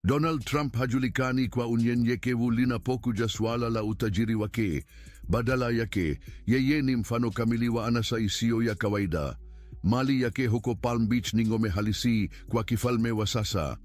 Donald Trump hajulikani kwa unyenyekevu linapokuja swala la utajiri wake. Badala yake, yeye ni mfano kamili wa anasa isiyo ya kawaida. Mali yake huko Palm Beach ni ngome halisi kwa kifalme wa sasa.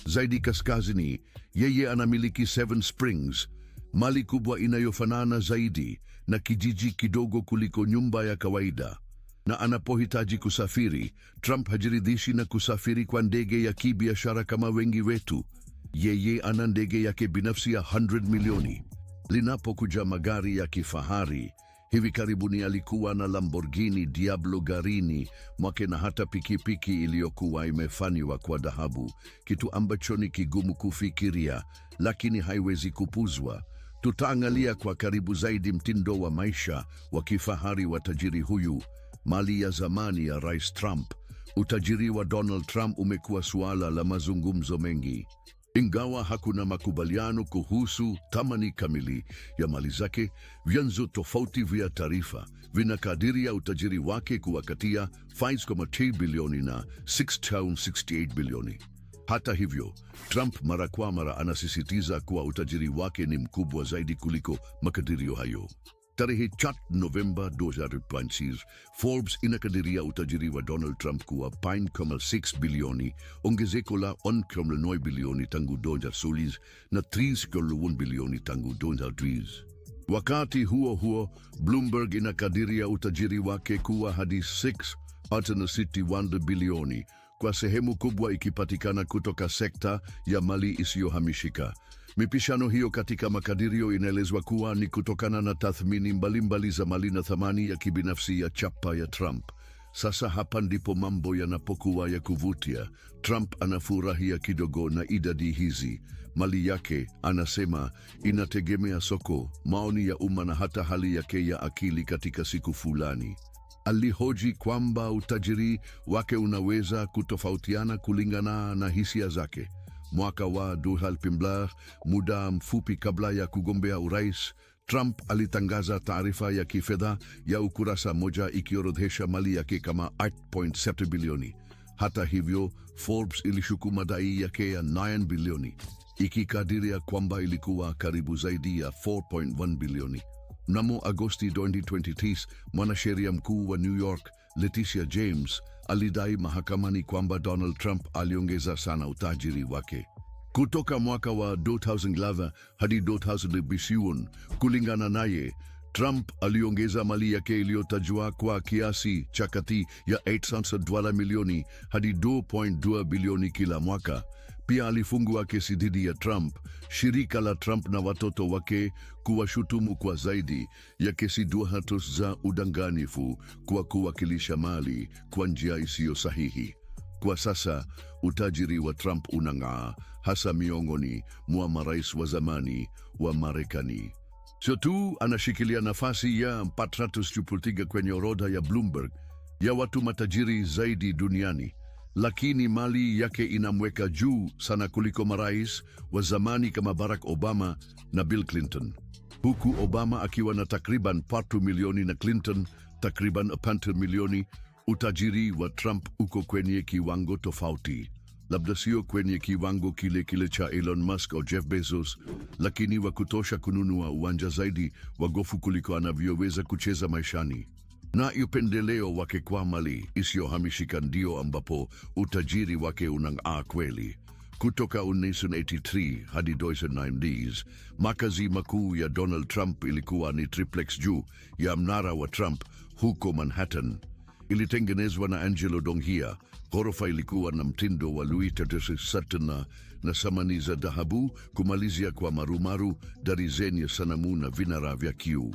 Zaidi kaskazini, yeye anamiliki Seven Springs, mali kubwa inayofanana zaidi na kijiji kidogo kuliko nyumba ya kawaida. Na anapohitaji kusafiri, Trump hajiridhishi na kusafiri kwa ndege ya kibiashara kama wengi wetu. Yeye ana ndege yake binafsi ya 100 milioni. Linapokuja magari ya kifahari, hivi karibuni alikuwa na Lamborghini Diablo garini mwake na hata pikipiki iliyokuwa imefanywa kwa dhahabu, kitu ambacho ni kigumu kufikiria, lakini haiwezi kupuzwa. Tutaangalia kwa karibu zaidi mtindo wa maisha wa kifahari wa tajiri huyu, mali ya zamani ya Rais Trump. Utajiri wa Donald Trump umekuwa suala la mazungumzo mengi. Ingawa hakuna makubaliano kuhusu thamani kamili ya mali zake, vyanzo tofauti vya taarifa vinakadiria utajiri wake kuwa kati ya 5.2 bilioni na 6.68 bilioni. Hata hivyo, Trump mara kwa mara anasisitiza kuwa utajiri wake ni mkubwa zaidi kuliko makadirio hayo. Tarehe 4 Novemba 2026, Forbes inakadiria utajiri wa Donald Trump kuwa 5.6 bilioni, ongezeko la 1.9 bilioni tangu 2010 na 3.1 bilioni tangu 2010. Wakati huo huo, Bloomberg inakadiria utajiri wake kuwa hadi 6.61 bilioni, kwa sehemu kubwa ikipatikana kutoka sekta ya mali isiyohamishika. Mipishano hiyo katika makadirio inaelezwa kuwa ni kutokana na tathmini mbalimbali za mali na thamani ya kibinafsi ya chapa ya Trump. Sasa hapa ndipo mambo yanapokuwa ya kuvutia. Trump anafurahia kidogo na idadi hizi. Mali yake, anasema, inategemea soko, maoni ya umma na hata hali yake ya akili katika siku fulani. Alihoji kwamba utajiri wake unaweza kutofautiana kulingana na hisia zake. Mwaka wa 2020, muda mfupi kabla ya kugombea urais, Trump alitangaza taarifa ya kifedha ya ukurasa moja ikiorodhesha mali yake kama 8.7 bilioni. Hata hivyo, Forbes ilishuku madai yake ya 9 bilioni, ikikadiria kwamba ilikuwa karibu zaidi ya 4.1 bilioni. Mnamo Agosti 2020, mwanasheria mkuu wa New York, Letitia James, alidai mahakamani kwamba Donald Trump aliongeza sana utajiri wake. Kutoka mwaka wa 2011 hadi 2021, kulingana naye, Trump aliongeza mali yake iliyotajwa kwa kiasi cha kati ya $800 milioni hadi 2.2 bilioni kila mwaka. Pia alifungua kesi dhidi ya Trump, shirika la Trump na watoto wake, kuwashutumu kwa zaidi ya kesi 200 za udanganyifu kwa kuwakilisha mali kwa njia isiyo sahihi. Kwa sasa, utajiri wa Trump unang'aa, hasa miongoni mwa marais wa zamani wa Marekani. Sio tu anashikilia nafasi ya 430 kwenye orodha ya Bloomberg ya watu matajiri zaidi duniani, lakini mali yake inamweka juu sana kuliko marais wa zamani kama Barack Obama na Bill Clinton. Huku Obama akiwa na takriban $4 milioni na Clinton takriban $1 milioni, utajiri wa Trump uko kwenye kiwango tofauti. Labda sio kwenye kiwango kile cha Elon Musk au Jeff Bezos, lakini wa kutosha kununua uwanja zaidi wa gofu kuliko anavyoweza kucheza maishani. Na upendeleo wake kwa mali isiyohamishika ndio ambapo utajiri wake unang'aa kweli. Kutoka 1983 hadi 2090, makazi makuu ya Donald Trump ilikuwa ni triplex juu ya mnara wa Trump huko Manhattan. Ilitengenezwa na Angelo Donghia. Ghorofa ilikuwa na mtindo wa Louis XIII na samani za dhahabu, kumalizia kwa marumaru, darizeni ya sanamu na vinara vya kioo.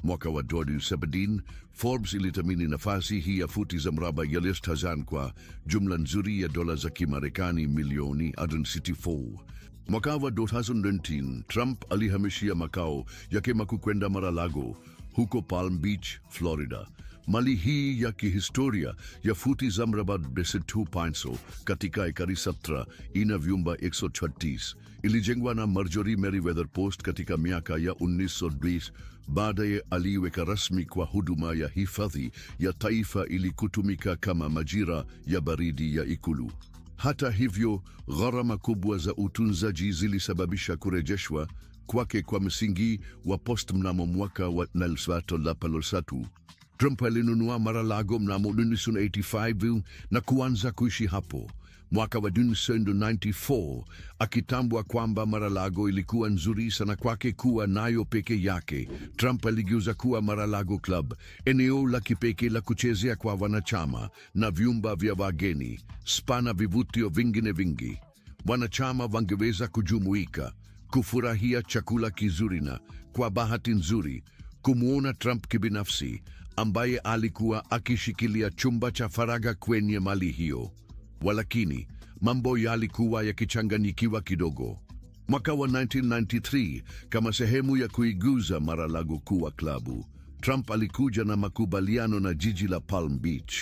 Mwaka wa 2017, Forbes ilitamini nafasi hii ya futi za mraba ya $100,000 kwa jumla nzuri ya dola za Kimarekani milioni 64. Mwaka wa 2019, Trump alihamishia makao yake makuu kwenda Mar-a-Lago huko Palm Beach, Florida. Mali hii ya kihistoria ya futi za mraba 2.5 katika ekari 17 ina vyumba 130. Ilijengwa na Marjorie Meriwether Post katika miaka ya 1920. Baadaye aliweka rasmi kwa huduma ya hifadhi ya taifa ili kutumika kama majira ya baridi ya ikulu. Hata hivyo, gharama kubwa za utunzaji zilisababisha kurejeshwa kwake kwa msingi wa post mnamo mwaka wa 1983. Trump alinunua Mar-a-Lago mnamo 1985 na kuanza kuishi hapo mwaka wa 1994, akitambua kwamba Mar-a-Lago ilikuwa nzuri sana kwake kuwa nayo peke yake. Trump aligeuza kuwa Mar-a-Lago Club, eneo la kipekee la kuchezea kwa wanachama na vyumba vya wageni, spa na vivutio vingine vingi. Wanachama wangeweza kujumuika, kufurahia chakula kizuri na, kwa bahati nzuri, kumuona Trump kibinafsi, ambaye alikuwa akishikilia chumba cha faragha kwenye mali hiyo. Walakini, mambo yalikuwa yakichanganyikiwa kidogo. Mwaka wa 1993, kama sehemu ya kuiguza Mar-a-Lago kuwa klabu, Trump alikuja na makubaliano na jiji la Palm Beach.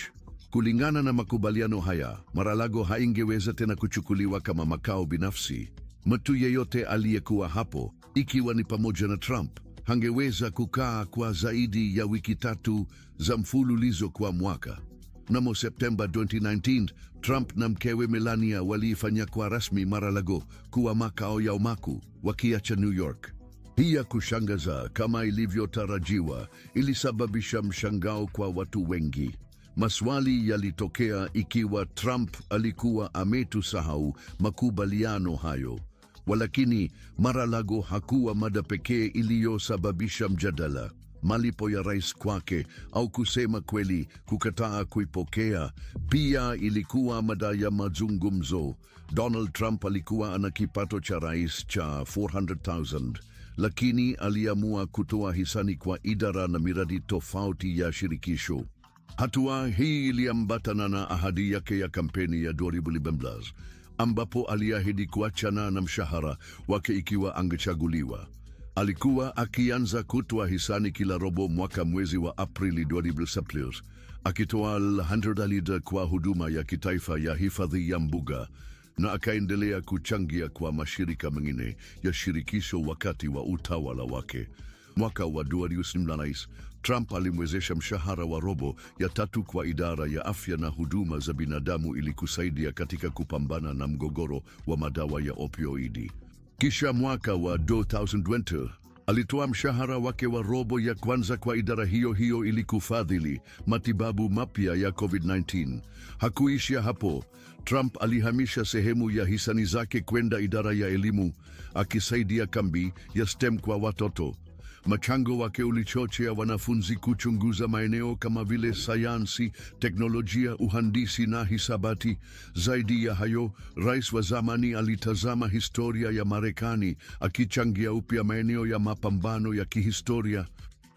Kulingana na makubaliano haya, Mar-a-Lago haingeweza tena kuchukuliwa kama makao binafsi. Mtu yeyote aliyekuwa hapo, ikiwa ni pamoja na Trump, hangeweza kukaa kwa zaidi ya wiki 3 za mfululizo kwa mwaka. Mnamo Septemba 2019, Trump na mkewe Melania waliifanya kwa rasmi Mar-a-Lago kuwa makao yao makuu, wakiacha New York. Hii ya kushangaza, kama ilivyotarajiwa, ilisababisha mshangao kwa watu wengi. Maswali yalitokea ikiwa Trump alikuwa ametusahau makubaliano hayo. Walakini, Mar-a-Lago hakuwa mada pekee iliyosababisha mjadala. Malipo ya rais kwake, au kusema kweli, kukataa kuipokea, pia ilikuwa mada ya mazungumzo. Donald Trump alikuwa ana kipato cha rais cha $400,000, lakini aliamua kutoa hisani kwa idara na miradi tofauti ya shirikisho. Hatua hii iliambatana na ahadi yake ya kampeni ya 2012, ambapo aliahidi kuachana na mshahara wake ikiwa angechaguliwa. Alikuwa akianza kutoa hisani kila robo mwaka mwezi wa Aprili 2017, akitoa $100 kwa huduma ya kitaifa ya hifadhi ya mbuga, na akaendelea kuchangia kwa mashirika mengine ya shirikisho wakati wa utawala wake. Mwaka wa 2018, Trump alimwezesha mshahara wa robo ya 3 kwa idara ya afya na huduma za binadamu ili kusaidia katika kupambana na mgogoro wa madawa ya opioidi. Kisha mwaka wa 2020, alitoa mshahara wake wa robo ya kwanza kwa idara hiyo hiyo ili kufadhili matibabu mapya ya COVID-19. Hakuishia hapo. Trump alihamisha sehemu ya hisani zake kwenda idara ya elimu, akisaidia kambi ya STEM kwa watoto. Mchango wake ulichochea wanafunzi kuchunguza maeneo kama vile sayansi, teknolojia, uhandisi na hisabati. Zaidi ya hayo, rais wa zamani alitazama historia ya Marekani, akichangia upya maeneo ya mapambano ya kihistoria.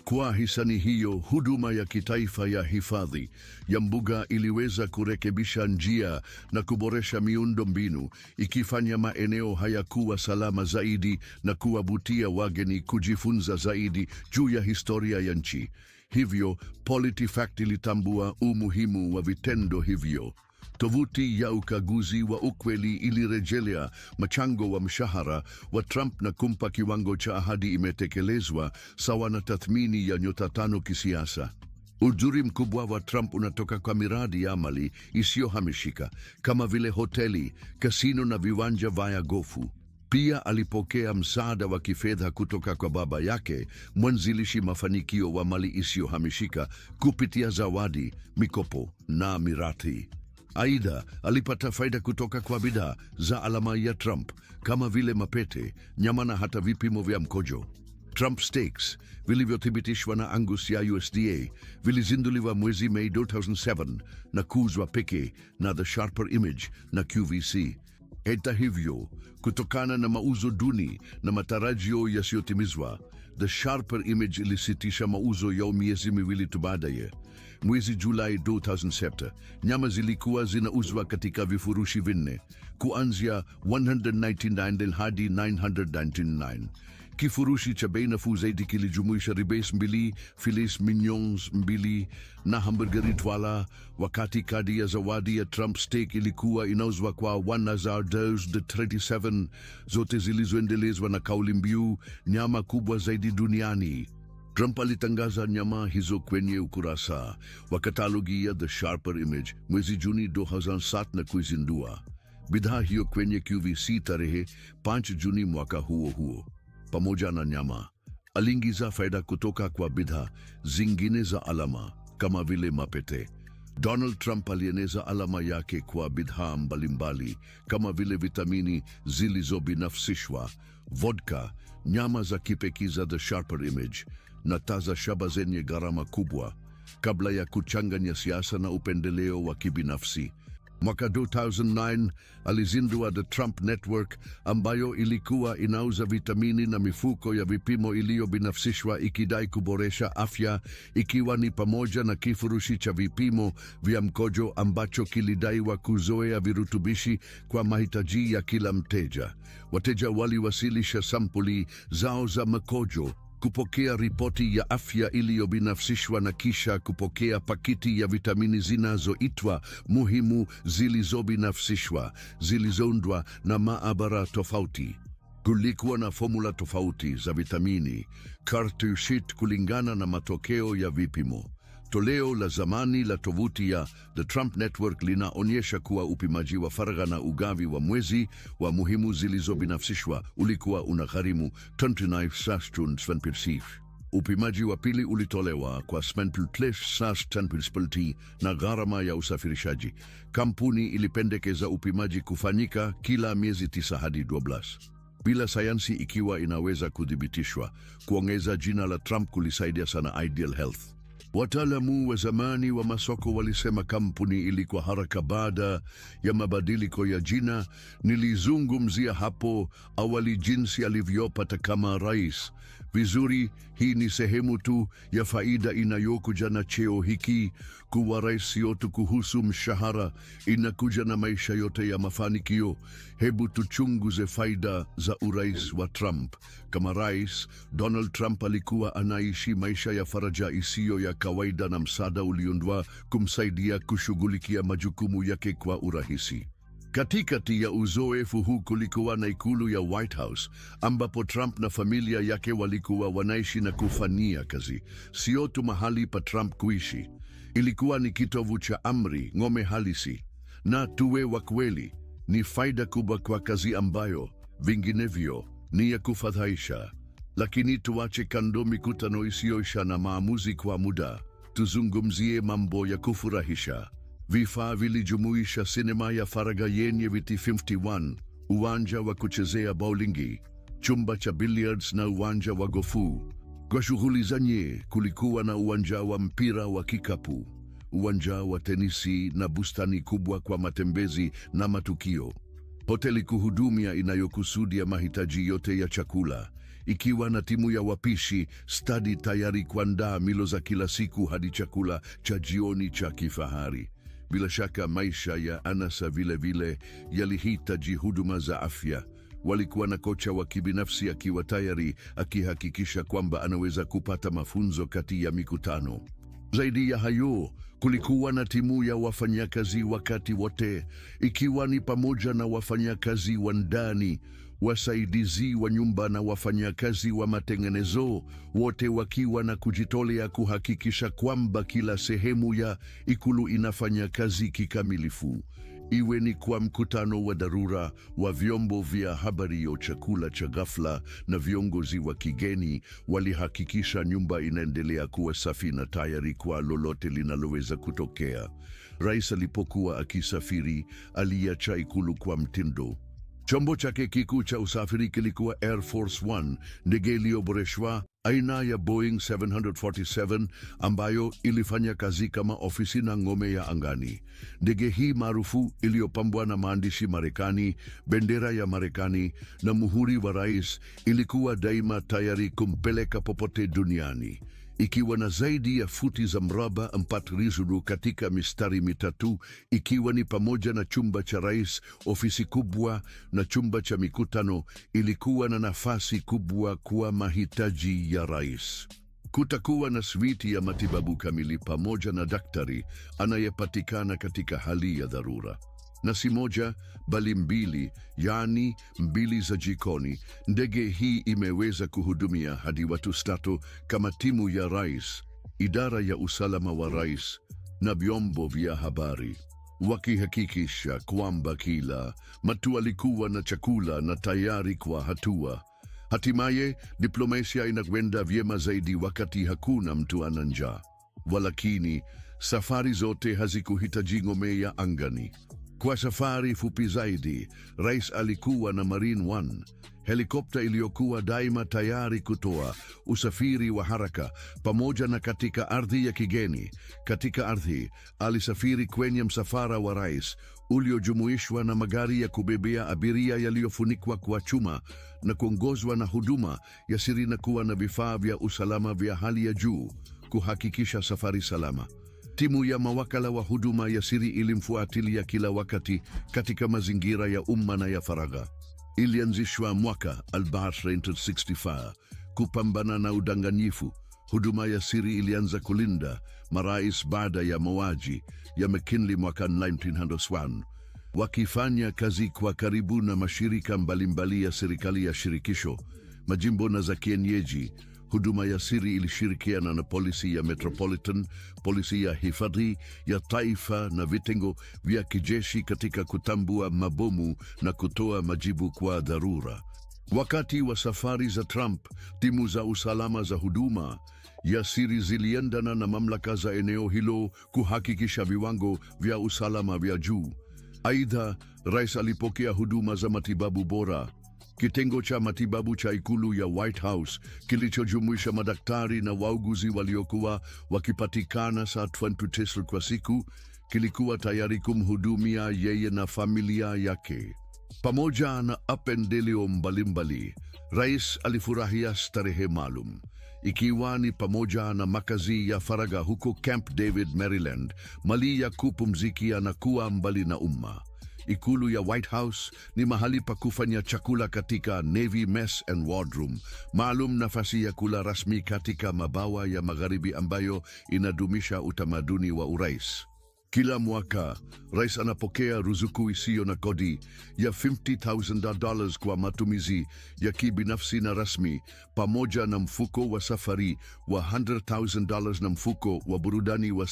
Kwa hisani hiyo, huduma ya kitaifa ya hifadhi ya mbuga iliweza kurekebisha njia na kuboresha miundo mbinu, ikifanya maeneo haya kuwa salama zaidi na kuwavutia wageni kujifunza zaidi juu ya historia ya nchi. Hivyo, PolitiFact ilitambua umuhimu wa vitendo hivyo. Tovuti ya ukaguzi wa ukweli ilirejelea mchango wa mshahara wa Trump na kumpa kiwango cha ahadi imetekelezwa sawa na tathmini ya nyota 5 kisiasa. Uzuri mkubwa wa Trump unatoka kwa miradi ya mali isiyohamishika kama vile hoteli, kasino na viwanja vya gofu. Pia alipokea msaada wa kifedha kutoka kwa baba yake, mwanzilishi mafanikio wa mali isiyohamishika, kupitia zawadi, mikopo na mirathi. Aidha, alipata faida kutoka kwa bidhaa za alama ya Trump kama vile mapete, nyama na hata vipimo vya mkojo. Trump Steaks, vilivyothibitishwa na Angus ya USDA, vilizinduliwa mwezi Mei 2007 na kuuzwa pekee na The Sharper Image na QVC. Hata hivyo, kutokana na mauzo duni na matarajio yasiyotimizwa, The Sharper Image ilisitisha mauzo yao miezi miwili tu baadaye. Mwezi Julai 2007, nyama zilikuwa zinauzwa katika vifurushi 4, kuanzia $199 hadi $999. Kifurushi cha bei nafuu zaidi kilijumuisha ribs 2, filets mignons 2 na hamburgeri twala, wakati kadi ya zawadi ya Trump Steak ilikuwa inauzwa kwa $1,037, zote zilizoendelezwa na kauli mbiu nyama kubwa zaidi duniani. Trump alitangaza nyama hizo kwenye ukurasa wa katalogi ya The Sharper Image mwezi Juni 2007 na kuizindua. bidhaa hiyo kwenye QVC tarehe 5 Juni mwaka huo huo. Pamoja na nyama, aliingiza faida kutoka kwa bidhaa zingine za alama kama vile mapete. Donald Trump alieneza alama yake kwa bidhaa mbalimbali kama vile vitamini zilizobinafsishwa, vodka, nyama za kipekee za The Sharper Image na taa za shaba zenye gharama kubwa, kabla ya kuchanganya siasa na upendeleo wa kibinafsi. Mwaka 2009 alizindua The Trump Network ambayo ilikuwa inauza vitamini na mifuko ya vipimo iliyobinafsishwa ikidai kuboresha afya, ikiwa ni pamoja na kifurushi cha vipimo vya mkojo ambacho kilidaiwa kuzoea virutubishi kwa mahitaji ya kila mteja. Wateja waliwasilisha sampuli zao za mkojo, kupokea ripoti ya afya iliyobinafsishwa na kisha kupokea pakiti ya vitamini zinazoitwa muhimu zilizobinafsishwa, zilizoundwa na maabara tofauti. Kulikuwa na formula tofauti za vitamini, carton sheet kulingana na matokeo ya vipimo. Toleo la zamani la tovuti ya The Trump Network linaonyesha kuwa upimaji wa faragha na ugavi wa mwezi wa muhimu zilizobinafsishwa ulikuwa unagharimu 29 Upimaji wa pili ulitolewa kwa $10 na gharama ya usafirishaji. Kampuni ilipendekeza upimaji kufanyika kila miezi 9 hadi 12. Bila sayansi ikiwa inaweza kuthibitishwa, kuongeza jina la Trump kulisaidia sana Ideal Health. Wataalamu wa zamani wa masoko walisema kampuni ilikuwa haraka baada ya mabadiliko ya jina. Nilizungumzia hapo awali jinsi alivyopata kama rais. Vizuri, hii ni sehemu tu ya faida inayokuja na cheo hiki. Kuwa rais sio tu kuhusu mshahara, inakuja na maisha yote ya mafanikio. Hebu tuchunguze faida za urais wa Trump. Kama rais, Donald Trump alikuwa anaishi maisha ya faraja isiyo ya kawaida na msaada uliundwa kumsaidia kushughulikia majukumu yake kwa urahisi. Katikati ya uzoefu huu kulikuwa na ikulu ya White House, ambapo Trump na familia yake walikuwa wanaishi na kufanyia kazi. Sio tu mahali pa Trump kuishi. Ilikuwa ni kitovu cha amri, ngome halisi. Na tuwe wa kweli, ni faida kubwa kwa kazi ambayo vinginevyo ni ya kufadhaisha. Lakini tuache kando mikutano isiyoisha na maamuzi kwa muda. Tuzungumzie mambo ya kufurahisha. Vifaa vilijumuisha sinema ya faragha yenye viti 51, uwanja wa kuchezea bowlingi, chumba cha billiards na uwanja wa gofu. Kwa shughuli za nje kulikuwa na uwanja wa mpira wa kikapu, uwanja wa tenisi na bustani kubwa kwa matembezi na matukio. Hoteli kuhudumia inayokusudia mahitaji yote ya chakula, ikiwa na timu ya wapishi stadi tayari kuandaa milo za kila siku hadi chakula cha jioni cha kifahari. Bila shaka maisha ya anasa vile yalihitaji huduma za afya. Walikuwa na kocha wa kibinafsi akiwa tayari, akihakikisha kwamba anaweza kupata mafunzo kati ya mikutano. Zaidi ya hayo, kulikuwa na timu ya wafanyakazi wakati wote, ikiwa ni pamoja na wafanyakazi wa ndani, wasaidizi wa nyumba na wafanyakazi wa matengenezo, wote wakiwa na kujitolea kuhakikisha kwamba kila sehemu ya ikulu inafanya kazi kikamilifu. Iwe ni kwa mkutano wa dharura wa vyombo vya habari au chakula cha ghafla, na viongozi wa kigeni walihakikisha nyumba inaendelea kuwa safi na tayari kwa lolote linaloweza kutokea. Rais alipokuwa akisafiri, aliacha ikulu kwa mtindo. Chombo chake kikuu cha usafiri kilikuwa Air Force One, ndege iliyoboreshwa aina ya Boeing 747 ambayo ilifanya kazi kama ofisi na ngome ya angani. Ndege hii maarufu iliyopambwa na maandishi Marekani, bendera ya Marekani na muhuri wa rais ilikuwa daima tayari kumpeleka popote duniani. Ikiwa na zaidi ya futi za mraba 4 katika mistari mitatu, ikiwa ni pamoja na chumba cha rais, ofisi kubwa na chumba cha mikutano, ilikuwa na nafasi kubwa kwa mahitaji ya rais. Kutakuwa na switi ya matibabu kamili pamoja na daktari anayepatikana katika hali ya dharura. Na si moja, bali mbili, yani mbili za jikoni. Ndege hii imeweza kuhudumia hadi watu 6 kama timu ya rais, idara ya usalama wa rais na vyombo vya habari. wakihakikisha kwamba kila mtu alikuwa na chakula na tayari kwa hatua. Hatimaye, diplomasia inakwenda vyema zaidi wakati hakuna mtu ana njaa. Walakini, safari zote hazikuhitaji ngome ya angani. Kwa safari fupi zaidi, rais alikuwa na Marine One, helikopta iliyokuwa daima tayari kutoa usafiri wa haraka pamoja na katika ardhi ya kigeni. Katika ardhi, alisafiri kwenye msafara wa rais uliojumuishwa na magari ya kubebea abiria yaliyofunikwa kwa chuma na kuongozwa na huduma ya siri na kuwa na vifaa vya usalama vya hali ya juu kuhakikisha safari salama. Timu ya mawakala wa huduma ya siri ilimfuatilia kila wakati katika mazingira ya umma na ya faragha. Ilianzishwa mwaka 1965 kupambana na udanganyifu. Huduma ya siri ilianza kulinda marais baada ya mauaji ya McKinley mwaka 1901, wakifanya kazi kwa karibu na mashirika mbalimbali ya serikali ya shirikisho, majimbo na za kienyeji. Huduma ya siri ilishirikiana na polisi ya Metropolitan, polisi ya hifadhi ya taifa na vitengo vya kijeshi katika kutambua mabomu na kutoa majibu kwa dharura. Wakati wa safari za Trump, timu za usalama za huduma ya siri ziliendana na mamlaka za eneo hilo kuhakikisha viwango vya usalama vya juu. Aidha, rais alipokea huduma za matibabu bora. Kitengo cha matibabu cha ikulu ya White House kilichojumuisha madaktari na wauguzi waliokuwa wakipatikana saa 29 kwa siku kilikuwa tayari kumhudumia yeye na familia yake. Pamoja na upendeleo mbalimbali, rais alifurahia starehe maalum, ikiwa ni pamoja na makazi ya faragha huko Camp David, Maryland, mali ya kupumzikia na kuwa mbali na umma. Ikulu ya White House ni mahali pa kufanya chakula katika Navy Mess and Wardroom, maalum nafasi ya kula rasmi katika mabawa ya magharibi ambayo inadumisha utamaduni wa urais. Kila mwaka, rais anapokea ruzuku isiyo na kodi ya $50,000 kwa matumizi ya kibinafsi na rasmi, pamoja na mfuko wa safari wa $100,000 na mfuko wa burudani wa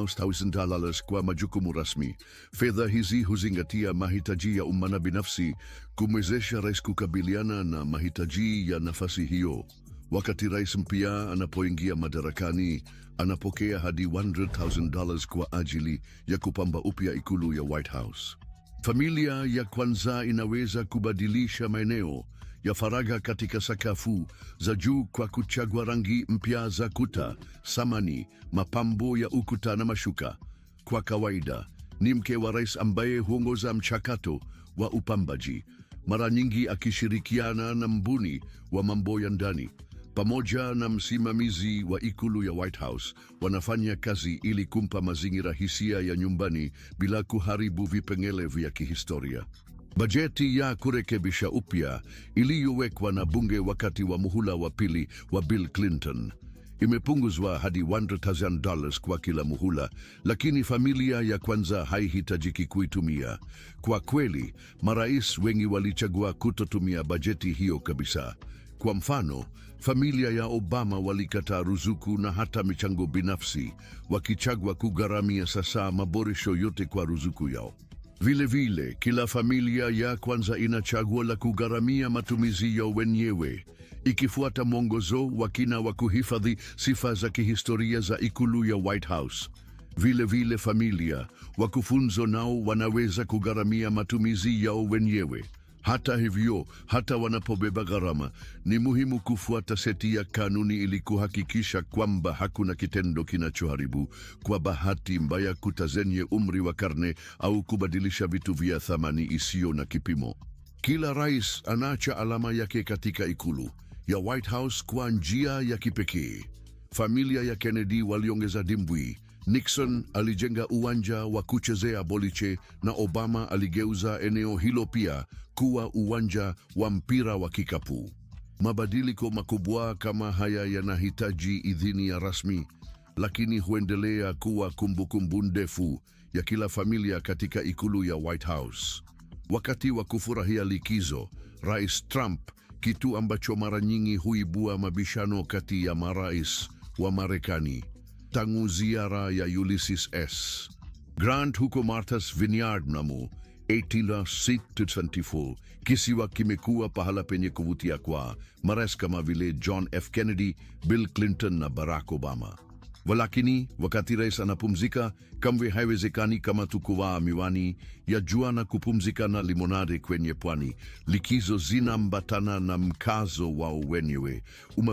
$70,000 kwa majukumu rasmi. Fedha hizi huzingatia mahitaji ya umma na binafsi, kumwezesha rais kukabiliana na mahitaji ya nafasi hiyo. Wakati rais mpya anapoingia madarakani, anapokea hadi $100,000 kwa ajili ya kupamba upya ikulu ya White House. Familia ya kwanza inaweza kubadilisha maeneo ya faragha katika sakafu za juu kwa kuchagua rangi mpya za kuta, samani, mapambo ya ukuta na mashuka. Kwa kawaida, ni mke wa rais ambaye huongoza mchakato wa upambaji, mara nyingi akishirikiana na mbuni wa mambo ya ndani. Pamoja na msimamizi wa ikulu ya White House, wanafanya kazi ili kumpa mazingira hisia ya nyumbani bila kuharibu vipengele vya kihistoria. Bajeti ya kurekebisha upya iliyowekwa na bunge wakati wa muhula wa pili wa Bill Clinton imepunguzwa hadi $100,000 kwa kila muhula, lakini familia ya kwanza haihitajiki kuitumia. Kwa kweli, marais wengi walichagua kutotumia bajeti hiyo kabisa. Kwa mfano, familia ya Obama walikataa ruzuku na hata michango binafsi, wakichagua kugharamia sasa maboresho yote kwa ruzuku yao. Vile vile, kila familia ya kwanza ina chaguo la kugharamia matumizi yao wenyewe, ikifuata mwongozo wa kina wa kuhifadhi sifa za kihistoria za ikulu ya White House. Vile vile, familia wakufunzo nao wanaweza kugharamia matumizi yao wenyewe. Hata hivyo, hata wanapobeba gharama, ni muhimu kufuata seti ya kanuni ili kuhakikisha kwamba hakuna kitendo kinachoharibu kwa bahati mbaya kuta zenye umri wa karne au kubadilisha vitu vya thamani isiyo na kipimo. Kila rais anaacha alama yake katika ikulu ya White House kwa njia ya kipekee. Familia ya Kennedy waliongeza dimbwi, Nixon alijenga uwanja wa kuchezea boliche na Obama aligeuza eneo hilo pia kuwa uwanja wa mpira wa kikapu. Mabadiliko makubwa kama haya yanahitaji idhini ya rasmi, lakini huendelea kuwa kumbukumbu ndefu ya kila familia katika ikulu ya White House. Wakati wa kufurahia likizo, Rais Trump, kitu ambacho mara nyingi huibua mabishano kati ya marais wa Marekani, tangu ziara ya Ulysses S. Grant huko Martha's Vineyard mnamo 1824. Kisiwa kimekuwa pahala penye kuvutia kwa marais kama vile John F. Kennedy, Bill Clinton na Barack Obama. Walakini, wakati rais anapumzika, kamwe haiwezekani kama tu kuvaa miwani ya jua na kupumzika na limonade kwenye pwani. Likizo zinaambatana na mkazo wao wenyewe.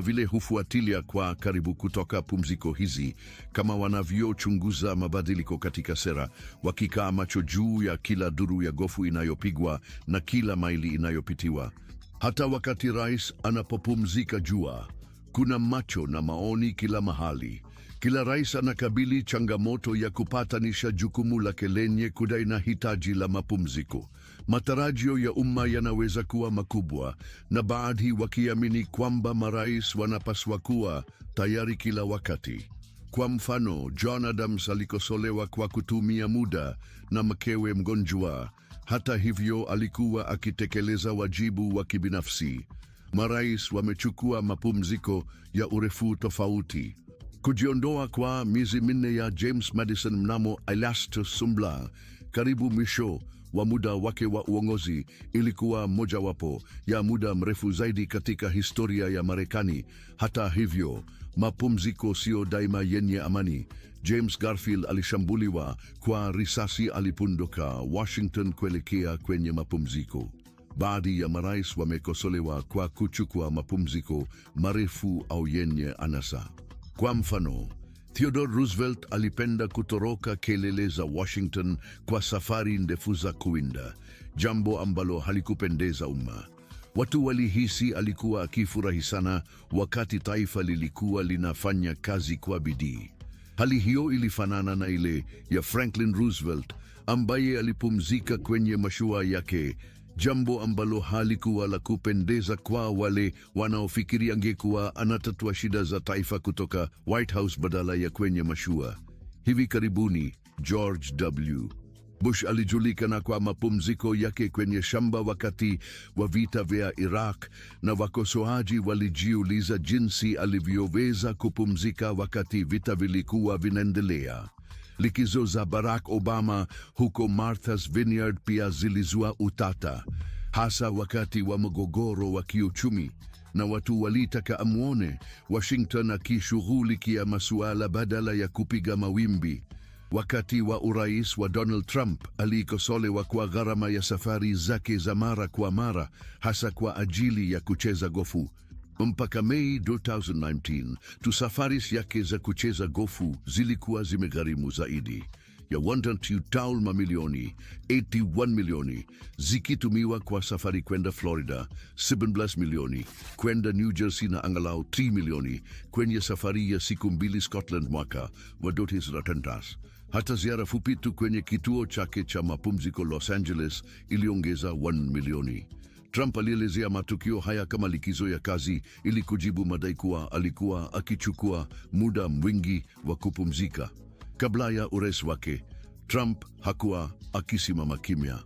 Vile hufuatilia kwa karibu kutoka pumziko hizi, kama wanavyochunguza mabadiliko katika sera, wakikaa macho juu ya kila duru ya gofu inayopigwa na kila maili inayopitiwa. Hata wakati rais anapopumzika jua, kuna macho na maoni kila mahali. Kila rais anakabili changamoto ya kupatanisha jukumu lake lenye kudai na hitaji la mapumziko. Matarajio ya umma yanaweza kuwa makubwa, na baadhi wakiamini kwamba marais wanapaswa kuwa tayari kila wakati. Kwa mfano, John Adams alikosolewa kwa kutumia muda na mkewe mgonjwa. Hata hivyo, alikuwa akitekeleza wajibu wa kibinafsi. Marais wamechukua mapumziko ya urefu tofauti. Kujiondoa kwa miezi minne ya James Madison mnamo August Sumbla, karibu mwisho wa muda wake wa uongozi, ilikuwa mojawapo ya muda mrefu zaidi katika historia ya Marekani. Hata hivyo, mapumziko sio daima yenye amani. James Garfield alishambuliwa kwa risasi alipondoka Washington kuelekea kwenye mapumziko. Baadhi ya marais wamekosolewa kwa kuchukua mapumziko marefu au yenye anasa. Kwa mfano, Theodore Roosevelt alipenda kutoroka kelele za Washington kwa safari ndefu za kuwinda, jambo ambalo halikupendeza umma. Watu walihisi alikuwa akifurahi sana wakati taifa lilikuwa linafanya kazi kwa bidii. Hali hiyo ilifanana na ile ya Franklin Roosevelt ambaye alipumzika kwenye mashua yake, jambo ambalo halikuwa la kupendeza kwa wale wanaofikiri angekuwa anatatua shida za taifa kutoka White House badala ya kwenye mashua. Hivi karibuni, George W. Bush alijulikana kwa mapumziko yake kwenye shamba wakati wa vita vya Iraq, na wakosoaji walijiuliza jinsi alivyoweza kupumzika wakati vita vilikuwa vinaendelea. Likizo za Barack Obama huko Martha's Vineyard pia zilizua utata, hasa wakati wa mgogoro wa kiuchumi, na watu walitaka amuone Washington akishughulikia masuala badala ya kupiga mawimbi. Wakati wa urais wa Donald Trump, alikosolewa kwa gharama ya safari zake za mara kwa mara, hasa kwa ajili ya kucheza gofu. Mpaka Mei 2019, safari yake za kucheza gofu zilikuwa zimegharimu zaidi ya $1.2 mamilioni, 81 milioni, zikitumiwa kwa safari kwenda Florida, 17 milioni, kwenda New Jersey na angalau 3 milioni kwenye safari ya siku 2 Scotland mwaka wa 2010. Hata ziara fupi tu kwenye kituo chake cha mapumziko Los Angeles iliongeza 1 milioni. Trump alielezea matukio haya kama likizo ya kazi ili kujibu madai kuwa alikuwa akichukua muda mwingi wa kupumzika. Kabla ya urais wake, Trump hakuwa akisimama kimya.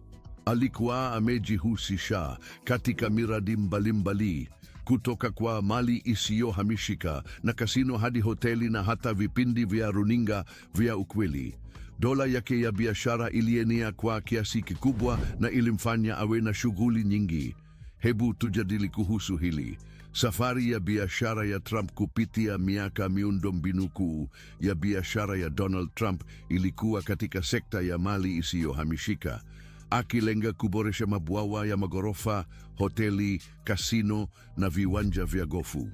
Alikuwa amejihusisha katika miradi mbalimbali, kutoka kwa mali isiyohamishika na kasino hadi hoteli na hata vipindi vya runinga vya ukweli. Dola yake ya biashara ilienea kwa kiasi kikubwa na ilimfanya awe na shughuli nyingi. Hebu tujadili kuhusu hili. Safari ya biashara ya Trump kupitia miaka. Miundombinu kuu ya biashara ya Donald Trump ilikuwa katika sekta ya mali isiyohamishika, akilenga kuboresha mabwawa ya magorofa, hoteli, kasino na viwanja vya gofu.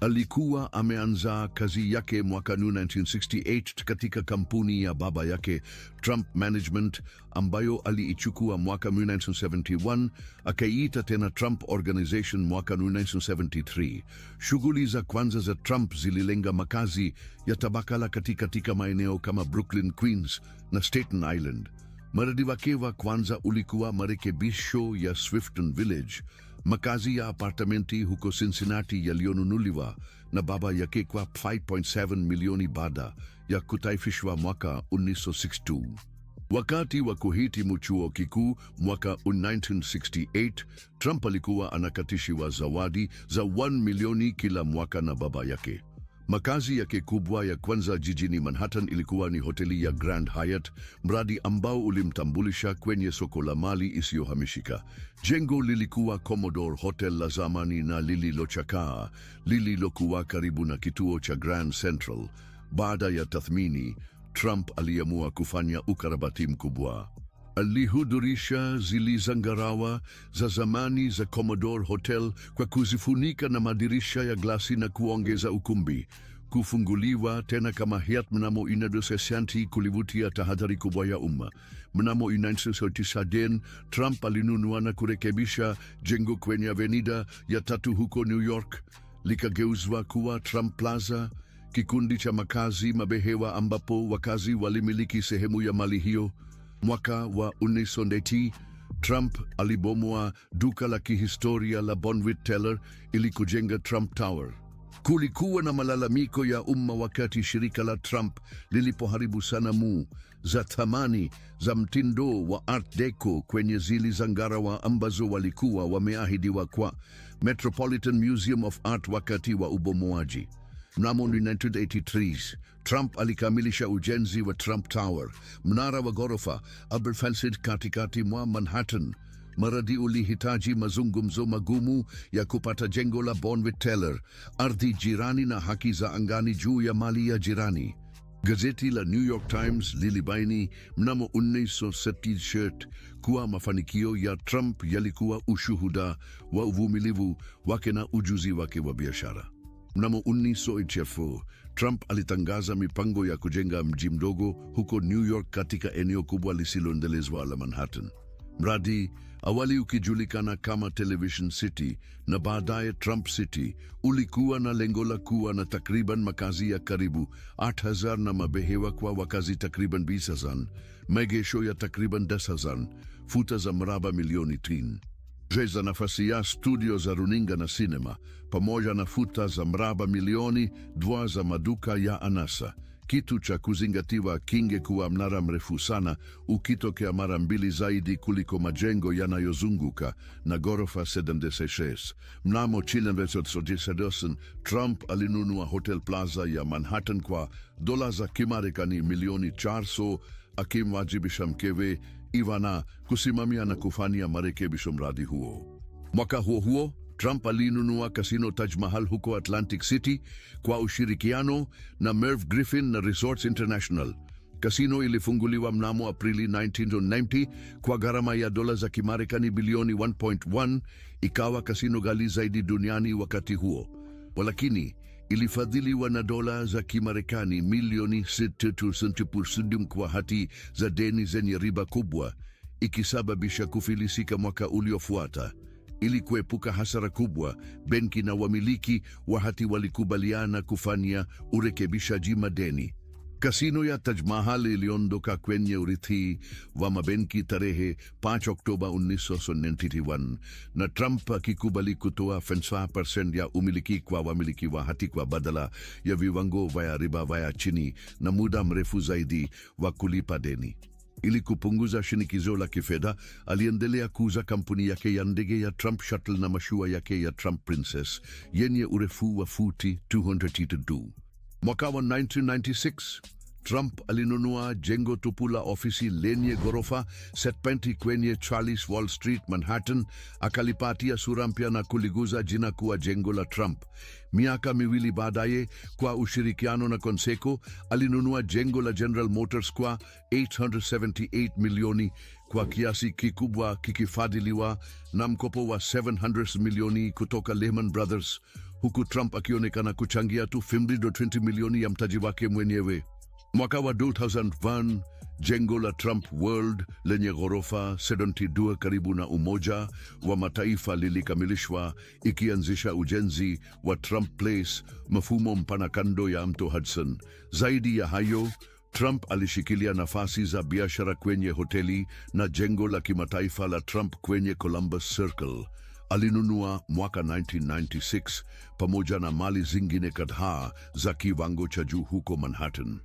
Alikuwa ameanza kazi yake mwaka 1968 katika kampuni ya baba yake, Trump Management, ambayo aliichukua mwaka 1971, akaiita tena Trump Organization mwaka 1973. Shughuli za kwanza za Trump zililenga makazi ya tabaka la katika maeneo kama Brooklyn, Queens na Staten Island. Mradi wake wa kwanza ulikuwa marekebisho ya Swifton Village, makazi ya apartamenti huko Cincinnati yaliyonunuliwa na baba yake kwa 5.7 milioni baada ya kutaifishwa mwaka 1962. Wakati wa kuhitimu chuo kikuu mwaka 1968, Trump alikuwa anakatishiwa zawadi za 1 milioni kila mwaka na baba yake. Makazi yake kubwa ya kwanza jijini Manhattan ilikuwa ni hoteli ya Grand Hyatt, mradi ambao ulimtambulisha kwenye soko la mali isiyohamishika. Jengo lilikuwa Commodore Hotel la zamani na lililochakaa, lililokuwa karibu na kituo cha Grand Central. Baada ya tathmini, Trump aliamua kufanya ukarabati mkubwa. Alihudhurisha zile zangarawa za zamani za Commodore Hotel kwa kuzifunika na madirisha ya glasi na kuongeza ukumbi. Kufunguliwa tena kama Hyatt mnamo 1960 kulivutia tahadhari kubwa ya umma. Mnamo 1969 Trump alinunua na kurekebisha jengo kwenye Avenida ya Tatu huko New York, likageuzwa kuwa Trump Plaza, kikundi cha makazi mabehewa ambapo wakazi walimiliki sehemu ya mali hiyo. Mwaka wa 1980, Trump alibomoa duka la kihistoria la Bonwit Teller ili kujenga Trump Tower. Kulikuwa na malalamiko ya umma wakati shirika la Trump lilipoharibu sanamu za thamani za mtindo wa Art Deco kwenye zile zangarawa ambazo walikuwa wameahidiwa kwa Metropolitan Museum of Art wakati wa ubomoaji. Mnamo 1983, Trump alikamilisha ujenzi wa Trump Tower, mnara wa ghorofa Aberfanced katikati mwa Manhattan. Mradi ulihitaji mazungumzo magumu ya kupata jengo la Bonwit Teller, ardhi jirani na haki za angani juu ya mali ya jirani. Gazeti la New York Times lilibaini mnamo 1970 kuwa mafanikio ya Trump yalikuwa ushuhuda wa uvumilivu wake na ujuzi wake wa biashara. Mnamo 1984, Trump alitangaza mipango ya kujenga mji mdogo huko New York katika eneo kubwa lisiloendelezwa la Manhattan. Mradi, awali ukijulikana kama Television City na baadaye Trump City, ulikuwa na lengo la kuwa na takriban makazi ya karibu 8,000 na mabehewa kwa wakazi takriban 20,000, maegesho ya takriban 10,000, futa za mraba milioni 3 za nafasi ya studio za runinga na sinema, pamoja na futa za mraba milioni 2 za maduka ya anasa. Kitu cha kuzingatiwa kingekuwa mnara mrefu sana, ukitokea mara 2 zaidi kuliko majengo yanayozunguka na ghorofa 76. Mnamo 1992, Trump alinunua Hotel Plaza ya Manhattan kwa dola za Kimarekani milioni 400, akimwajibisha mkewe Ivana kusimamia na kufanya marekebisho mradi huo. Mwaka huo huo, Trump alinunua Casino Taj Mahal huko Atlantic City kwa ushirikiano na Merv Griffin na Resorts International. Casino ilifunguliwa mnamo Aprili 1990 kwa gharama ya dola za Kimarekani bilioni 1.1, ikawa kasino ghali zaidi duniani wakati huo. Walakini, ilifadhiliwa na dola za Kimarekani milioni 6 kwa hati za deni zenye riba kubwa, ikisababisha kufilisika mwaka uliofuata. Ili kuepuka hasara kubwa, benki na wamiliki wa hati walikubaliana kufanya urekebishaji madeni. Kasino ya Taj Mahal iliondoka kwenye urithi wa mabenki tarehe 5 Oktoba 1991, na Trump akikubali kutoa 5% ya umiliki kwa wamiliki wa hati kwa badala ya viwango vya riba vya chini na muda mrefu zaidi wa kulipa deni. Ili kupunguza shinikizo la kifedha, aliendelea kuuza kampuni yake ya ndege ya Trump Shuttle na mashua yake ya Trump Princess yenye urefu wa futi 202. Mwaka wa 1996, Trump alinunua jengo tupu la ofisi lenye ghorofa 70 kwenye Charles Wall Street, Manhattan, akalipatia sura mpya na kuliguza jina kuwa jengo la Trump. Miaka miwili baadaye, kwa ushirikiano na Conseco, alinunua jengo la General Motors kwa $878 milioni, kwa kiasi kikubwa kikifadhiliwa na mkopo wa $700 milioni kutoka Lehman Brothers, huku Trump akionekana kuchangia tu $520 milioni ya mtaji wake mwenyewe. Mwaka wa 2001, jengo la Trump World lenye ghorofa 72 karibu na Umoja wa Mataifa lilikamilishwa, ikianzisha ujenzi wa Trump Place, mfumo mpana kando ya mto Hudson. Zaidi ya hayo, Trump alishikilia nafasi za biashara kwenye hoteli na jengo la kimataifa la Trump kwenye Columbus Circle. Alinunua mwaka 1996 pamoja na mali zingine kadhaa za kiwango cha juu huko Manhattan.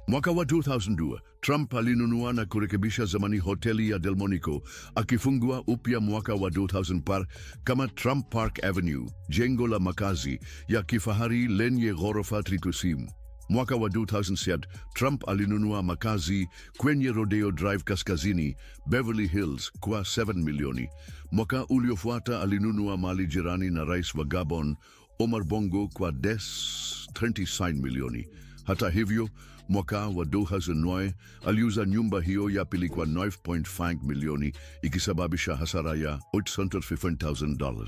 Mwaka wa 2002, Trump alinunua na kurekebisha zamani hoteli ya Delmonico, akifungua upya mwaka wa 2004 kama Trump Park Avenue, jengo la makazi ya kifahari lenye ghorofa 30. Mwaka wa 2007, Trump alinunua makazi kwenye Rodeo Drive kaskazini, Beverly Hills kwa 7 milioni. Mwaka uliofuata alinunua mali jirani na rais wa Gabon, Omar Bongo kwa 29 milioni. Hata hivyo, mwaka wa 2009 aliuza nyumba hiyo ya pili kwa 9.5 milioni, ikisababisha hasara ya $850,000.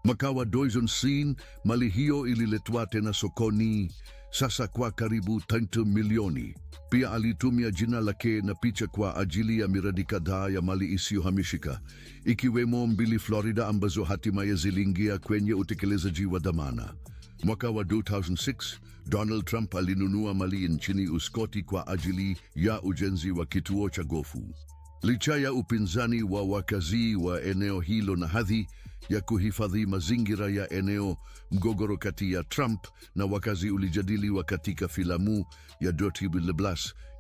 Mwaka wa 2010 mali hiyo ililetwa tena sokoni, sasa kwa karibu 30 milioni. Pia alitumia jina lake na picha kwa ajili ya miradi kadhaa ya mali isiyohamishika, ikiwemo 2 Florida ambazo hatimaye ziliingia kwenye utekelezaji wa dhamana. Mwaka wa 2006, Donald Trump alinunua mali nchini Uskoti kwa ajili ya ujenzi wa kituo cha gofu. Licha ya upinzani wa wakazi wa eneo hilo na hadhi ya kuhifadhi mazingira ya eneo, mgogoro kati ya Trump na wakazi ulijadiliwa katika filamu ya Dirty Billy,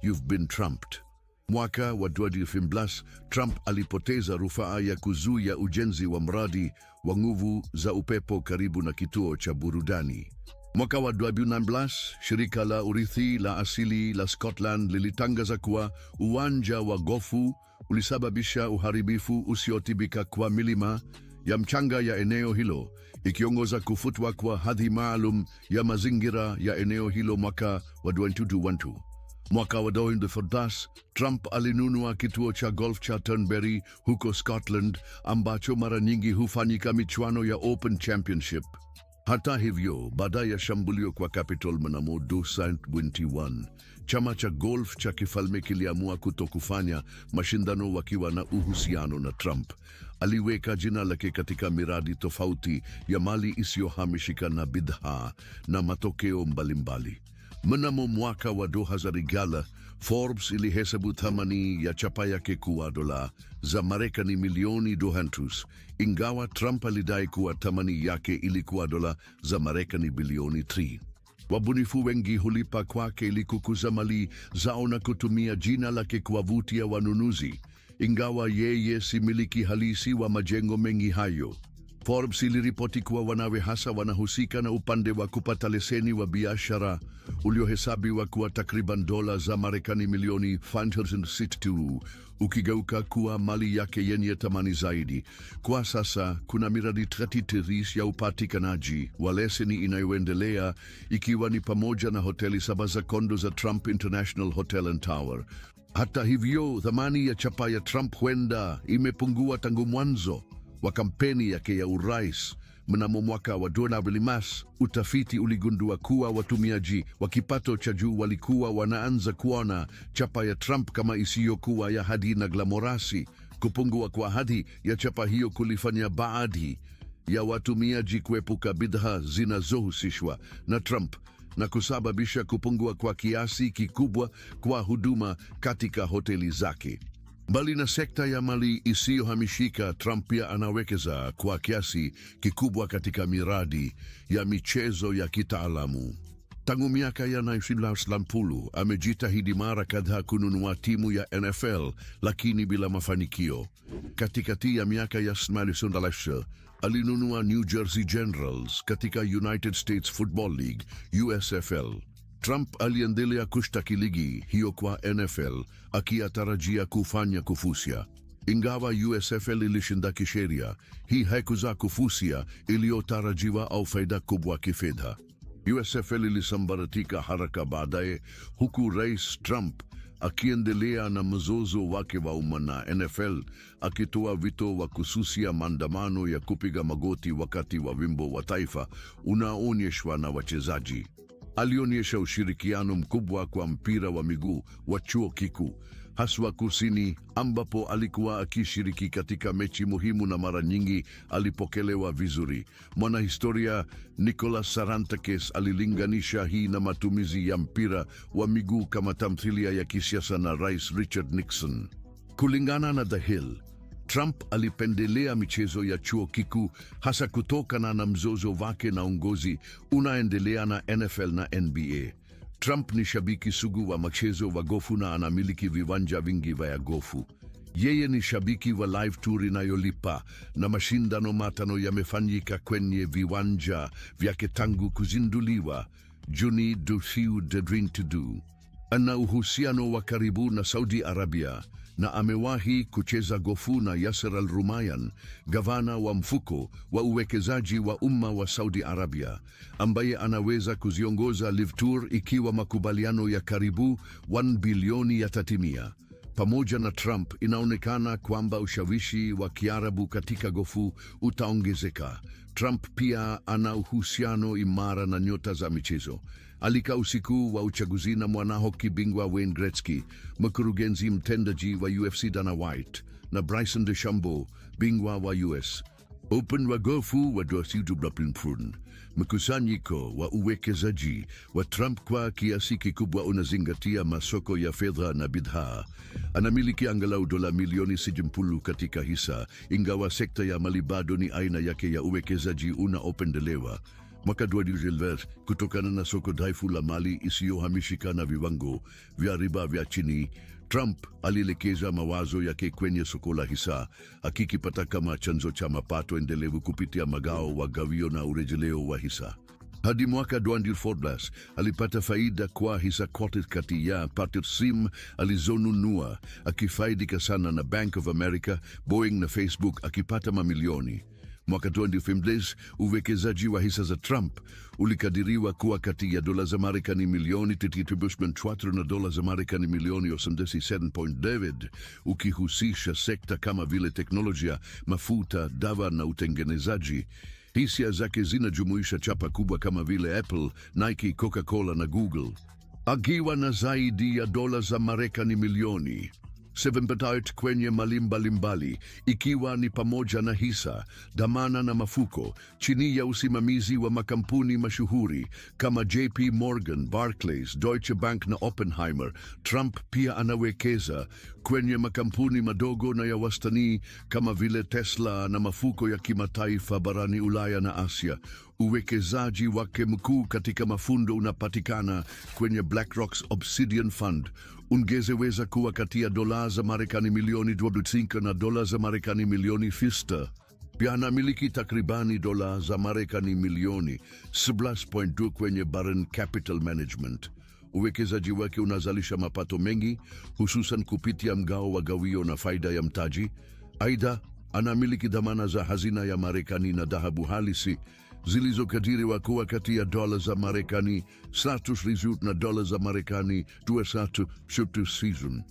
You've Been Trumped. Mwaka wa 2015, Trump alipoteza rufaa ya kuzuia ujenzi wa mradi wa nguvu za upepo karibu na kituo cha burudani. Mwaka wa 2019, shirika la urithi la asili la Scotland lilitangaza kuwa uwanja wa gofu ulisababisha uharibifu usiotibika kwa milima ya mchanga ya eneo hilo, ikiongoza kufutwa kwa hadhi maalum ya mazingira ya eneo hilo mwaka wa 2012. Mwaka wa 2014, Trump alinunua kituo cha golf cha Turnberry huko Scotland, ambacho mara nyingi hufanyika michuano ya Open Championship. Hata hivyo, baada ya shambulio kwa Capitol mnamo 2021, chama cha golf cha kifalme kiliamua kutokufanya mashindano wakiwa na uhusiano na Trump. Aliweka jina lake katika miradi tofauti ya mali isiyohamishika na bidhaa na matokeo mbalimbali. Mnamo mwaka wa 2000, Forbes ilihesabu thamani ya chapa yake kuwa dola za Marekani milioni 200, ingawa Trump alidai kuwa thamani yake ilikuwa dola za Marekani bilioni 3. Wabunifu wengi hulipa kwake ili kukuza mali zao na kutumia jina lake kuwavutia wanunuzi, ingawa yeye si miliki halisi wa majengo mengi hayo. Forbes iliripoti kuwa wanawe hasa wanahusika na upande wa kupata leseni wa biashara uliohesabiwa kuwa takriban dola za Marekani milioni 562, ukigeuka kuwa mali yake yenye thamani zaidi. Kwa sasa kuna miradi 33 ya upatikanaji wa leseni inayoendelea, ikiwa ni pamoja na hoteli 7 za kondo za Trump International Hotel and Tower. Hata hivyo, thamani ya chapa ya Trump huenda imepungua tangu mwanzo wa kampeni yake ya urais. Mnamo mwaka wa 2015, utafiti uligundua kuwa watumiaji wa kipato cha juu walikuwa wanaanza kuona chapa ya Trump kama isiyokuwa ya hadhi na glamorasi. Kupungua kwa hadhi ya chapa hiyo kulifanya baadhi ya watumiaji kuepuka bidhaa zinazohusishwa na Trump na kusababisha kupungua kwa kiasi kikubwa kwa huduma katika hoteli zake. Mbali na sekta ya mali isiyohamishika, Trump pia anawekeza kwa kiasi kikubwa katika miradi ya michezo ya kitaalamu. Tangu miaka ya 1990 amejitahidi mara kadhaa kununua timu ya NFL, lakini bila mafanikio. Katikati ya miaka ya 1990 alinunua New Jersey Generals katika United States Football League, USFL. Trump aliendelea kushtaki ligi hiyo kwa NFL, akitarajia kufanya kufusia. Ingawa USFL ilishinda kisheria, hii haikuzaa kufusia iliyotarajiwa au faida kubwa kifedha. USFL ilisambaratika haraka baadaye, huku Rais Trump akiendelea na mzozo wake wa umma na NFL, akitoa wito wa kususia maandamano ya kupiga magoti wakati wa wimbo wa taifa unaonyeshwa na wachezaji. Alionyesha ushirikiano mkubwa kwa mpira wa miguu wa chuo kikuu, haswa kusini, ambapo alikuwa akishiriki katika mechi muhimu na mara nyingi alipokelewa vizuri. Mwanahistoria Nicholas Sarantakis alilinganisha hii na matumizi ya mpira wa miguu kama tamthilia ya kisiasa na Rais Richard Nixon. Kulingana na The Hill, Trump alipendelea michezo ya chuo kikuu hasa kutokana na mzozo wake na uongozi unaendelea na NFL na NBA. Trump ni shabiki sugu wa mchezo wa gofu na anamiliki viwanja vingi vya gofu. Yeye ni shabiki wa live tour inayolipa na mashindano matano yamefanyika kwenye viwanja vyake tangu kuzinduliwa Juni the Dream to Do. Ana uhusiano wa karibu na Saudi Arabia na amewahi kucheza gofu na Yasser Al-Rumayyan, gavana wa mfuko wa uwekezaji wa umma wa Saudi Arabia, ambaye anaweza kuziongoza live tour ikiwa makubaliano ya karibu 1 bilioni yatatimia. Pamoja na Trump, inaonekana kwamba ushawishi wa Kiarabu katika gofu utaongezeka. Trump pia ana uhusiano imara na nyota za michezo. Alikaa usiku wa uchaguzi na mwanahoki bingwa Wayne Gretzky, mkurugenzi mtendaji wa UFC Dana White, na Bryson DeChambeau, bingwa wa US Open wa gofu wa $2 mkusanyiko wa uwekezaji wa Trump kwa kiasi kikubwa unazingatia masoko ya fedha na bidhaa. Anamiliki angalau dola milioni 60 katika hisa, ingawa sekta ya mali bado ni aina yake ya uwekezaji unaopendelewa. Mwaka 2020, kutokana na soko dhaifu la mali isiyohamishika na viwango vya riba vya chini, Trump alielekeza mawazo yake kwenye soko la hisa, akikipata kama chanzo cha mapato endelevu kupitia magao wa gawio na urejeleo wa hisa. Hadi mwaka 2014 alipata faida kwa hisa kote kati ya Patterson alizonunua, akifaidika sana na Bank of America, Boeing na Facebook, akipata mamilioni. Mwaka 2015 uwekezaji wa hisa za Trump ulikadiriwa kuwa kati ya dola za Marekani milioni 34 na dola za Marekani milioni 87.9, ukihusisha sekta kama vile teknolojia, mafuta, dawa na utengenezaji. Hisa zake zinajumuisha chapa kubwa kama vile Apple, Nike, Coca-Cola na Google. Akiwa na zaidi ya dola za Marekani milioni 7 kwenye mali mbalimbali, ikiwa ni pamoja na hisa, dhamana na mafuko, chini ya usimamizi wa makampuni mashuhuri kama JP Morgan, Barclays, Deutsche Bank na Oppenheimer. Trump pia anawekeza kwenye makampuni madogo na ya wastani kama vile Tesla na mafuko ya kimataifa barani Ulaya na Asia. Uwekezaji wake mkuu katika mafundo unapatikana kwenye BlackRock's Obsidian Fund, ungeweza kuwa kati ya dola za Marekani milioni 25 na dola za Marekani milioni 6. Pia anamiliki takribani dola za Marekani milioni 11.2 kwenye Baron Capital Management. Uwekezaji wake unazalisha mapato mengi, hususan kupitia mgao wa gawio na faida ya mtaji. Aidha, anamiliki dhamana za hazina ya Marekani na dhahabu halisi zilizokadiriwa kuwa kati ya dola za Marekani 100 na dola za Marekani 200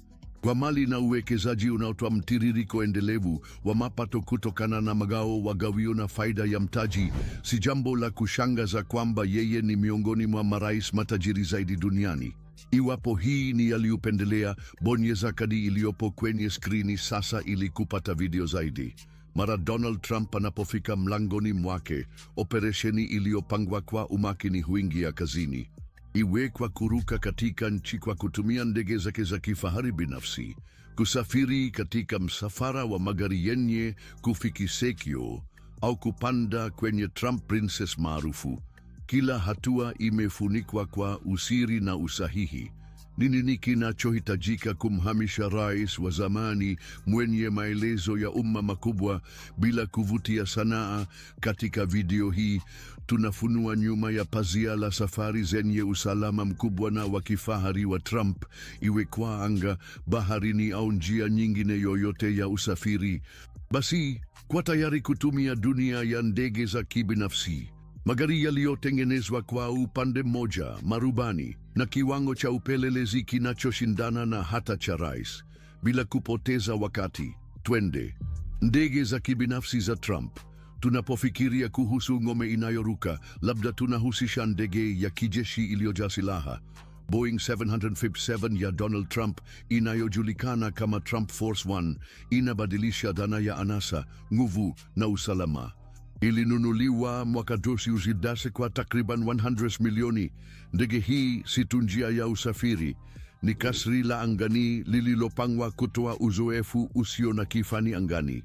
kwa mali na uwekezaji unaotoa mtiririko endelevu wa mapato kutokana na magao wa gawio na faida ya mtaji. Si jambo la kushangaza kwamba yeye ni miongoni mwa marais matajiri zaidi duniani. Iwapo hii ni yaliyopendelea, bonyeza kadi iliyopo kwenye skrini sasa ili kupata video zaidi. Mara Donald Trump anapofika mlangoni mwake, operesheni iliyopangwa kwa umakini huingia kazini. Iwe kwa kuruka katika nchi kwa kutumia ndege zake za kifahari binafsi, kusafiri katika msafara wa magari yenye kufikisekio, au kupanda kwenye Trump Princess maarufu. Kila hatua imefunikwa kwa usiri na usahihi. Nini kinachohitajika kumhamisha rais wa zamani mwenye maelezo ya umma makubwa bila kuvutia sanaa? Katika video hii tunafunua nyuma ya pazia la safari zenye usalama mkubwa na wa kifahari wa Trump, iwe kwa anga, baharini au njia nyingine yoyote ya usafiri. Basi, kwa tayari kutumia dunia ya ndege za kibinafsi, magari yaliyotengenezwa kwa upande mmoja, marubani na kiwango cha upelelezi kinachoshindana na hata cha rais. Bila kupoteza wakati, twende. Ndege za kibinafsi za Trump. Tunapofikiria kuhusu ngome inayoruka, labda tunahusisha ndege ya kijeshi iliyojaa silaha. Boeing 757 ya Donald Trump, inayojulikana kama Trump Force One, inabadilisha dhana ya anasa, nguvu na usalama. Ilinunuliwa mwaka 2010 kwa takriban 100 milioni. Ndege hii si tu njia ya usafiri, ni kasri la angani lililopangwa kutoa uzoefu usio na kifani angani.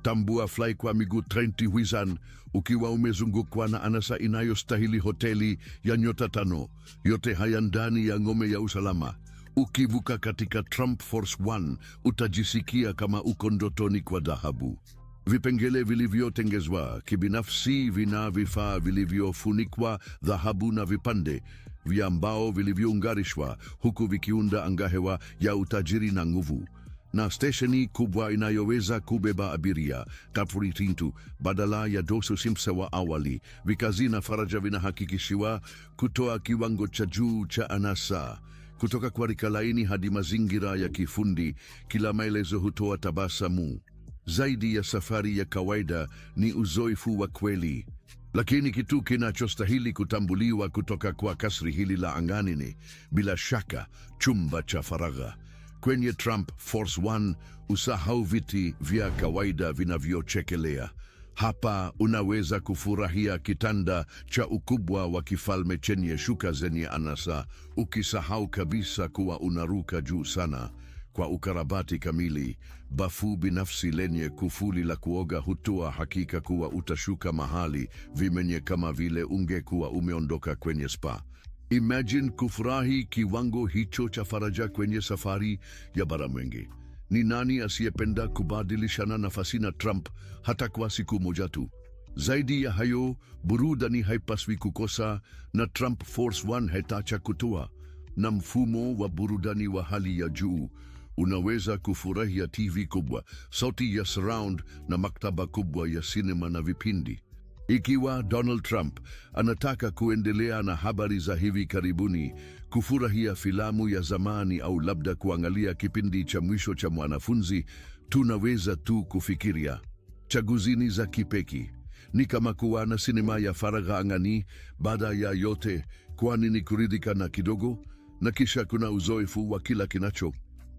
Tambua fly kwa miguu 20 huizan ukiwa umezungukwa na anasa inayostahili hoteli ya nyota 5. Yote haya ndani ya ngome ya usalama. Ukivuka katika Trump Force One utajisikia kama uko ndotoni kwa dhahabu. Vipengele vilivyotengezwa kibinafsi vina vifaa vilivyofunikwa dhahabu na vipande vya mbao vilivyounganishwa, huku vikiunda angahewa ya utajiri na nguvu. Na stesheni kubwa inayoweza kubeba abiria tafuritintu badala ya dosu simsa wa awali. Vikazi na faraja vinahakikishiwa kutoa kiwango cha juu cha anasa. Kutoka kwa rika laini hadi mazingira ya kifundi, kila maelezo hutoa tabasamu. Zaidi ya safari ya kawaida ni uzoefu wa kweli. Lakini kitu kinachostahili kutambuliwa kutoka kwa kasri hili la angani ni, bila shaka, chumba cha faragha. Kwenye Trump Force One usahau viti vya kawaida vinavyochekelea. Hapa unaweza kufurahia kitanda cha ukubwa wa kifalme chenye shuka zenye anasa, ukisahau kabisa kuwa unaruka juu sana. Kwa ukarabati kamili, bafu binafsi lenye kufuli la kuoga hutoa hakika kuwa utashuka mahali vimenye kama vile ungekuwa umeondoka kwenye spa. Imagine kufurahi kiwango hicho cha faraja kwenye safari ya baramwenge. Ni nani asiyependa kubadilishana nafasi na Trump hata kwa siku moja tu? Zaidi ya hayo, burudani haipaswi kukosa, na Trump Force One haitacha kutoa na mfumo wa burudani wa hali ya juu. Unaweza kufurahia TV kubwa, sauti ya surround na maktaba kubwa ya sinema na vipindi. Ikiwa Donald Trump anataka kuendelea na habari za hivi karibuni, kufurahia filamu ya zamani au labda kuangalia kipindi cha mwisho cha Mwanafunzi, tunaweza tu kufikiria chaguzini za kipeki. Ni kama kuwa na sinema ya faragha angani. Baada ya yote, kwani ni kuridhika na kidogo, na kisha kuna uzoefu wa kila kinacho.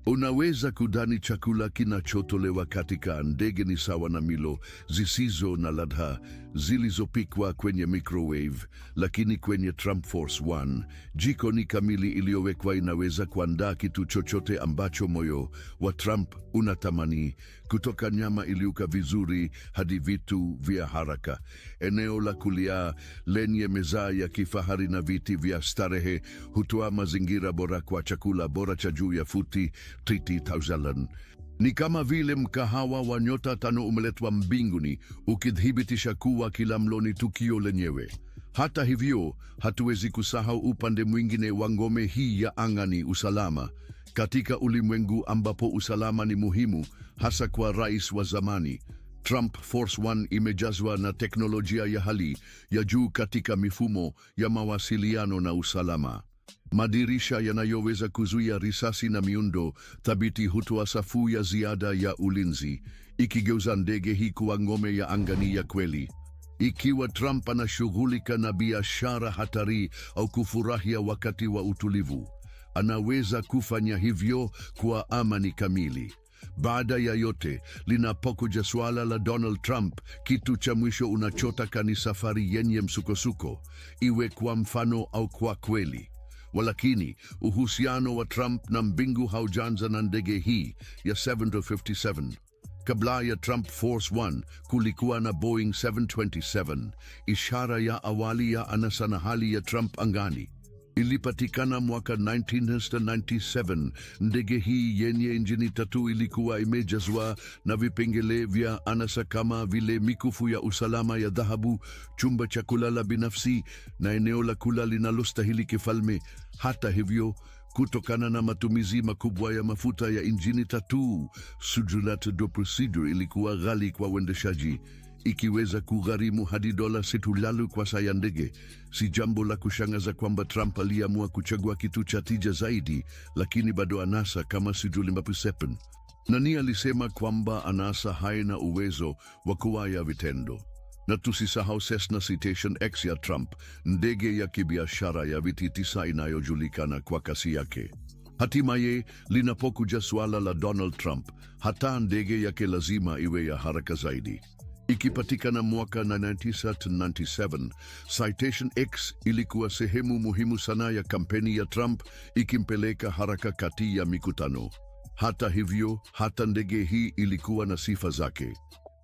Unaweza kudhani chakula kinachotolewa katika ndege ni sawa na milo zisizo na ladha zilizopikwa kwenye microwave, lakini kwenye Trump Force One, jikoni kamili iliyowekwa inaweza kuandaa kitu chochote ambacho moyo wa Trump unatamani, kutoka nyama iliyoka vizuri hadi vitu vya haraka. Eneo la kulia lenye meza ya kifahari na viti vya starehe hutoa mazingira bora kwa chakula bora cha juu ya futi 30,000. Ni kama vile mkahawa wa nyota 5 umeletwa mbinguni, ukithibitisha kuwa kila mlo ni tukio lenyewe. Hata hivyo, hatuwezi kusahau upande mwingine wa ngome hii ya angani: usalama. Katika ulimwengu ambapo usalama ni muhimu, hasa kwa rais wa zamani, Trump Force One imejazwa na teknolojia ya hali ya juu katika mifumo ya mawasiliano na usalama. Madirisha yanayoweza kuzuia risasi na miundo thabiti hutoa safu ya ziada ya ulinzi, ikigeuza ndege hii kuwa ngome ya angani ya kweli. Ikiwa Trump anashughulika na biashara hatari au kufurahia wakati wa utulivu, anaweza kufanya hivyo kwa amani kamili. Baada ya yote, linapokuja swala la Donald Trump, kitu cha mwisho unachotaka ni safari yenye msukosuko, iwe kwa mfano au kwa kweli. Walakini, uhusiano wa Trump na mbingu haujaanza na ndege hii ya 757. Kabla ya Trump Force One, kulikuwa na Boeing 727, ishara ya awali ya anasa na hali ya Trump angani. Ilipatikana mwaka 1997. Ndege hii yenye injini 3 ilikuwa imejazwa na vipengele vya anasa kama vile mikufu ya usalama ya dhahabu, chumba cha kulala binafsi na eneo la kula linalostahili kifalme. Hata hivyo, kutokana na matumizi makubwa ya mafuta ya injini 3, sujulat do procedure ilikuwa ghali kwa uendeshaji, ikiweza kugharimu hadi $6 kwa saa ya ndege. Si jambo la kushangaza kwamba Trump aliamua kuchagua kitu cha tija zaidi, lakini bado anasa kama sijulimapusepin. Nani alisema kwamba anasa haina uwezo wa kuwaya vitendo? Na tusisahau Cessna Citation X ya Trump, ndege ya kibiashara ya viti 9 inayojulikana kwa kasi yake. Hatimaye, linapokuja swala la Donald Trump, hata ndege yake lazima iwe ya haraka zaidi. Ikipatikana mwaka 1997, Citation X ilikuwa sehemu muhimu sana ya kampeni ya Trump, ikimpeleka haraka kati ya mikutano. Hata hivyo, hata ndege hii ilikuwa na sifa zake.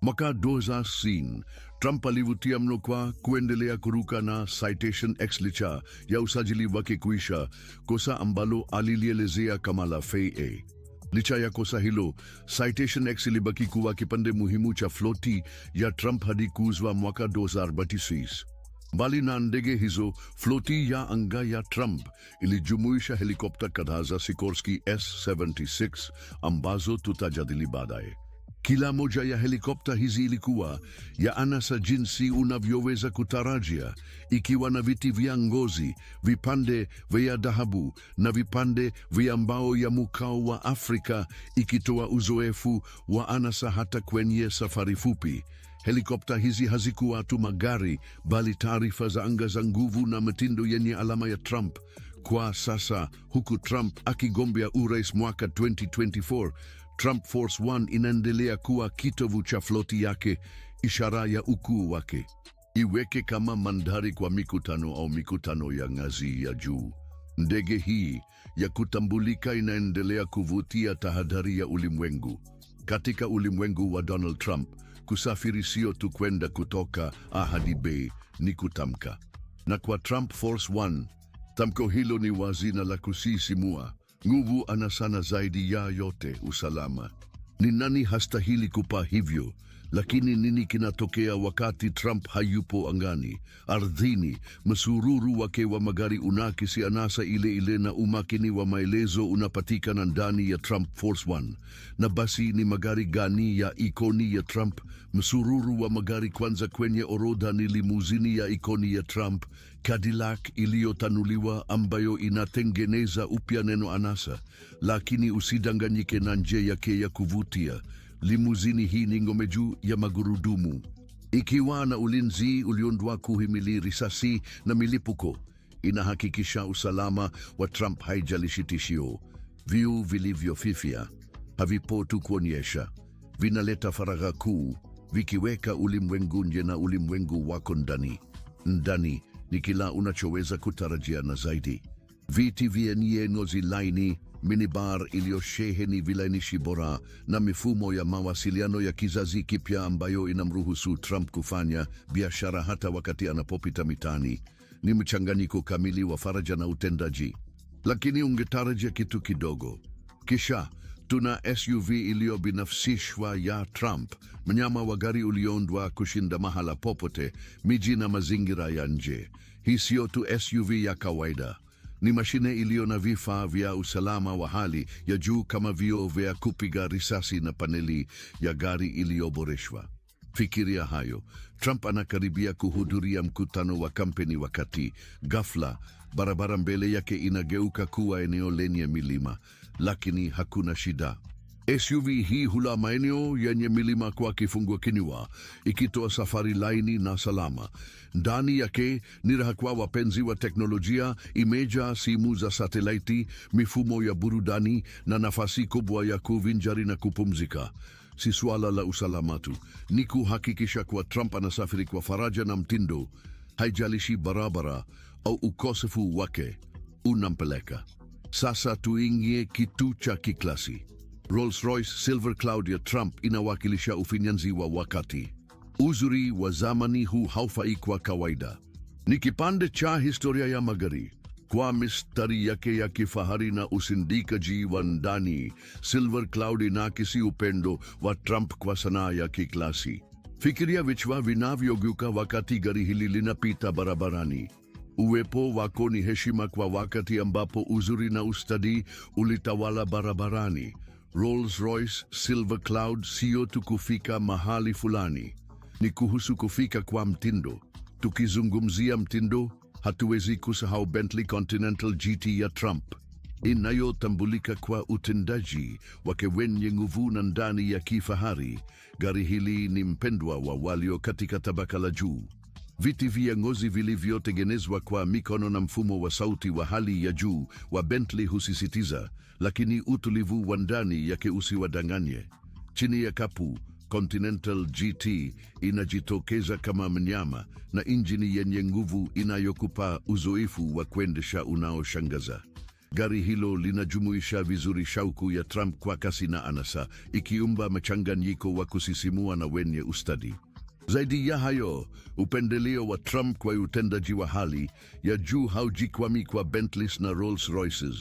Mwaka 2006, Trump alivutia mno kwa kuendelea kuruka na Citation X licha ya usajili wake kuisha, kosa ambalo alilielezea kama la FAA. Licha ya kosa hilo, Citation X ilibaki kuwa kipande muhimu cha floti ya Trump hadi kuuzwa mwaka 2026. Mbali na ndege hizo, floti ya anga ya Trump ilijumuisha helikopta kadhaa za Sikorsky S-76 ambazo tutajadili baadaye. Kila moja ya helikopta hizi ilikuwa ya anasa jinsi unavyoweza kutarajia, ikiwa na viti vya ngozi, vipande vya dhahabu na vipande vya mbao ya mukao wa Afrika, ikitoa uzoefu wa anasa hata kwenye safari fupi. Helikopta hizi hazikuwa tu magari, bali taarifa za anga za nguvu na mitindo yenye alama ya Trump. Kwa sasa, huku Trump akigombea urais mwaka 2024, Trump Force One inaendelea kuwa kitovu cha floti yake, ishara ya ukuu wake. Iweke kama mandhari kwa mikutano au mikutano ya ngazi ya juu. Ndege hii ya kutambulika inaendelea kuvutia tahadhari ya ulimwengu. Katika ulimwengu wa Donald Trump, kusafiri sio tu kwenda kutoka A hadi B, ni kutamka. Na kwa Trump Force One, tamko hilo ni wazi na la kusisimua. Nguvu anasana zaidi ya yote usalama. Ni nani hastahili kupa hivyo? Lakini nini kinatokea wakati Trump hayupo angani, ardhini? Msururu wake wa magari unakisi anasa ile ile na umakini wa maelezo unapatikana ndani ya Trump Force One. Na basi ni magari gani ya ikoni ya Trump? Msururu wa magari kwanza kwenye orodha ni limuzini ya ikoni ya Trump, Cadillac iliyotanuliwa ambayo inatengeneza upya neno anasa, lakini usidanganyike na nje yake ya kuvutia. Limuzini hii ni ngome juu ya magurudumu, ikiwa na ulinzi ulioundwa kuhimili risasi na milipuko. Inahakikisha usalama wa Trump, haijalishi tishio. Viu vilivyofifia havipo tu kuonyesha, vinaleta faragha kuu, vikiweka ulimwengu nje na ulimwengu wako ndani. Ndani ni kila unachoweza kutarajia na zaidi. Viti vyenye ngozi laini, minibar iliyosheheni vilainishi bora na mifumo ya mawasiliano ya kizazi kipya ambayo inamruhusu Trump kufanya biashara hata wakati anapopita mitaani. Ni mchanganyiko kamili wa faraja na utendaji. Lakini ungetarajia kitu kidogo. Kisha tuna SUV iliyobinafsishwa ya Trump, mnyama wa gari ulioundwa kushinda mahala popote, miji na mazingira ya nje. Hii sio tu SUV ya kawaida. Ni mashine iliyo na vifaa vya usalama wa hali ya juu kama vioo vya kupiga risasi na paneli ya gari iliyoboreshwa. Fikiria hayo, Trump anakaribia kuhudhuria mkutano wa kampeni wakati ghafla barabara mbele yake inageuka kuwa eneo lenye milima, lakini hakuna shida. SUV hii hula maeneo yenye milima kwa kifungua kinywa, ikitoa safari laini na salama. Ndani yake ni raha kwa wapenzi wa teknolojia, imejaa simu za satelaiti, mifumo ya burudani na nafasi kubwa ya kuvinjari na kupumzika. Si swala la usalama tu, ni kuhakikisha kwa Trump anasafiri kwa faraja na mtindo, haijalishi barabara au ukosefu wake unampeleka. Sasa tuingie kitu cha kiklasi. Rolls-Royce Silver Cloud ya Trump inawakilisha ufinyanzi wa wakati. Uzuri wa zamani huu haufai kwa kawaida. Ni kipande cha historia ya magari. Kwa mistari yake ya kifahari na usindikaji wa ndani, Silver Cloud inakisi upendo wa Trump kwa sanaa ya kiklasi. Fikiria vichwa vinavyogeuka wakati gari hili linapita barabarani. Uwepo wako ni heshima kwa wakati ambapo uzuri na ustadi ulitawala barabarani. Rolls-Royce Silver Cloud sio tu kufika mahali fulani, ni kuhusu kufika kwa mtindo. Tukizungumzia mtindo, hatuwezi kusahau Bentley Continental GT ya Trump, inayotambulika kwa utendaji wake wenye nguvu na ndani ya kifahari. Gari hili ni mpendwa wa walio katika tabaka la juu. Viti vya ngozi vilivyotengenezwa kwa mikono na mfumo wa sauti wa hali ya juu wa Bentley husisitiza, lakini utulivu wa ndani yake usiwadanganye. Chini ya kapu, Continental GT inajitokeza kama mnyama na injini yenye nguvu inayokupa uzoefu wa kuendesha unaoshangaza. Gari hilo linajumuisha vizuri shauku ya Trump kwa kasi na anasa, ikiumba machanganyiko wa kusisimua na wenye ustadi. Zaidi ya hayo, upendeleo wa Trump kwa utendaji wa hali ya juu haujikwami kwa Bentleys na Rolls Royces.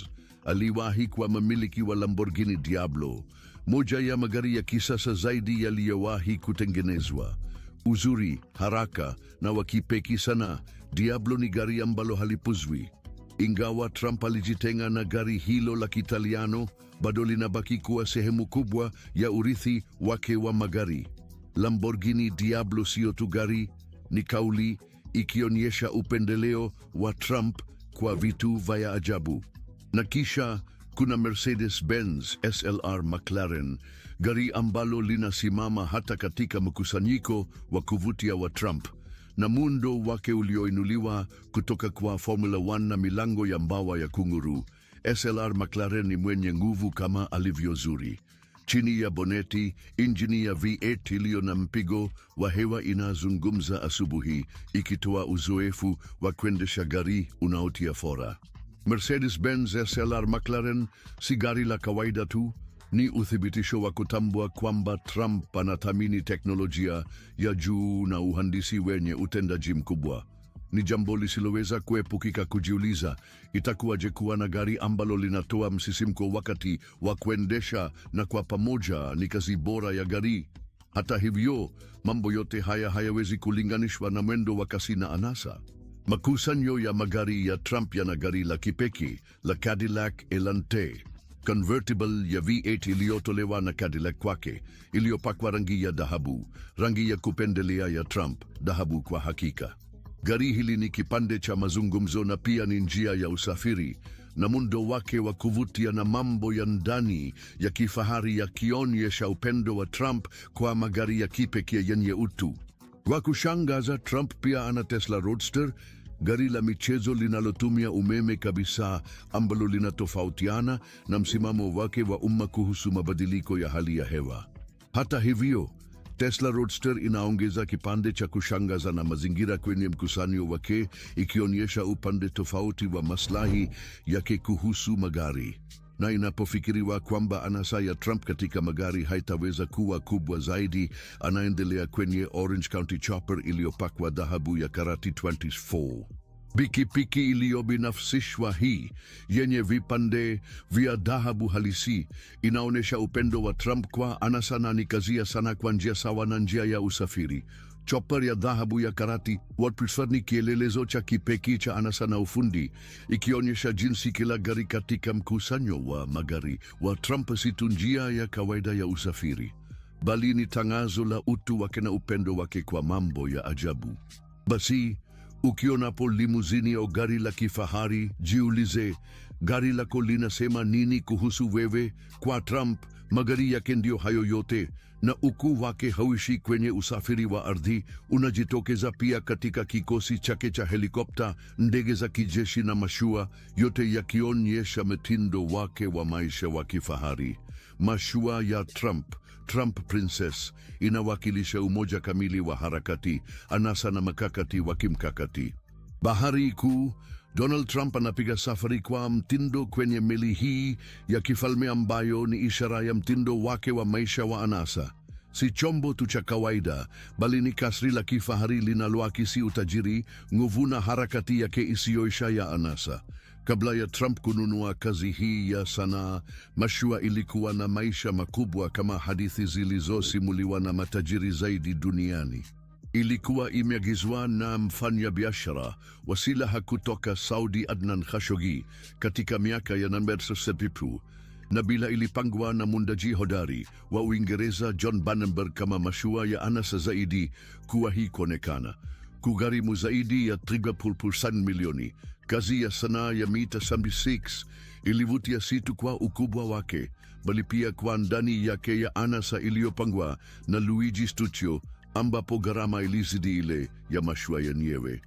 Aliwahi kuwa mmiliki wa Lamborghini Diablo, moja ya magari ya kisasa zaidi yaliyowahi kutengenezwa. Uzuri, haraka na wa kipekee sana, Diablo ni gari ambalo halipuzwi. Ingawa Trump alijitenga na gari hilo la Kitaliano, bado linabaki kuwa sehemu kubwa ya urithi wake wa magari. Lamborghini Diablo sio tu gari, ni kauli ikionyesha upendeleo wa Trump kwa vitu vya ajabu. Na kisha kuna Mercedes-Benz SLR McLaren, gari ambalo linasimama hata katika mkusanyiko wa kuvutia wa Trump, na muundo wake ulioinuliwa kutoka kwa Formula 1 na milango ya mbawa ya kunguru. SLR McLaren ni mwenye nguvu kama alivyozuri. Chini ya boneti, injini ya V8 iliyo na mpigo wa hewa inazungumza asubuhi, ikitoa uzoefu wa kuendesha gari unaotia fora. Mercedes-Benz SLR McLaren si gari la kawaida tu, ni uthibitisho wa kutambua kwamba Trump anathamini teknolojia ya juu na uhandisi wenye utendaji mkubwa. Ni jambo lisiloweza kuepukika kujiuliza, itakuwaje kuwa na gari ambalo linatoa msisimko wakati wa kuendesha na kwa pamoja ni kazi bora ya gari. Hata hivyo, mambo yote haya hayawezi kulinganishwa na mwendo wa kasi na anasa. Makusanyo ya magari ya Trump yana gari la kipekee la Cadillac Elante, convertible ya V8 iliyotolewa na Cadillac kwake, iliyopakwa rangi ya dhahabu, rangi ya kupendelea ya Trump, dhahabu kwa hakika. Gari hili ni kipande cha mazungumzo na pia ni njia ya usafiri, na muundo wake wa kuvutia na mambo ya ndani ya kifahari yakionyesha upendo wa Trump kwa magari ya kipekee yenye utu. Kwa kushangaza, Trump pia ana Tesla Roadster, gari la michezo linalotumia umeme kabisa, ambalo linatofautiana na msimamo wake wa umma kuhusu mabadiliko ya hali ya hewa. Hata hivyo, Tesla Roadster inaongeza kipande cha kushangaza na mazingira kwenye mkusanyo wake, ikionyesha upande tofauti wa maslahi yake kuhusu magari. Na inapofikiriwa kwamba anasa ya Trump katika magari haitaweza kuwa kubwa zaidi, anaendelea kwenye Orange County Chopper iliyopakwa dhahabu ya karati 24. Pikipiki iliyobinafsishwa hii, yenye vipande vya dhahabu halisi, inaonyesha upendo wa Trump kwa anasa na ni kazia sana kwa njia sawa na njia ya usafiri. Chopper ya dhahabu ya karati ni kielelezo cha kipekee cha anasa na ufundi, ikionyesha jinsi kila gari katika mkusanyo wa magari wa Trump si tu njia ya kawaida ya usafiri, bali ni tangazo la utu wake na upendo wake kwa mambo ya ajabu. Basi, ukionapo limuzini au gari la kifahari, jiulize, gari lako linasema nini kuhusu wewe? Kwa Trump, magari yake ndio hayo yote, na ukuu wake hauishi kwenye usafiri wa ardhi, unajitokeza pia katika kikosi chake cha helikopta, ndege za kijeshi na mashua, yote yakionyesha mtindo wake wa maisha wa kifahari. Mashua ya Trump Princess, inawakilisha umoja kamili wa harakati, anasa na makakati wa kimkakati. Bahari Kuu, Donald Trump anapiga safari kwa mtindo kwenye meli hii ya kifalme ambayo ni ishara ya mtindo wake wa maisha wa anasa. Si chombo tu cha kawaida, bali ni kasri la kifahari linaloakisi utajiri, nguvu na harakati yake isiyoisha ya anasa. Kabla ya Trump kununua kazi hii ya sanaa, mashua ilikuwa na maisha makubwa kama hadithi zilizosimuliwa na matajiri zaidi duniani. Ilikuwa imeagizwa na mfanyabiashara wa silaha kutoka Saudi Adnan Khashoggi katika miaka ya 1970, na bila ilipangwa na mundaji hodari wa Uingereza John Banenberg kama mashua ya anasa zaidi kuwahi kuonekana. Kugharimu zaidi ya $3.7 milioni, kazi ya sanaa ya mita 76 ilivutia si tu kwa ukubwa wake, bali pia kwa ndani yake ya anasa iliyopangwa na Luigi Stuccio, ambapo gharama ilizidi ile ya mashua yenyewe.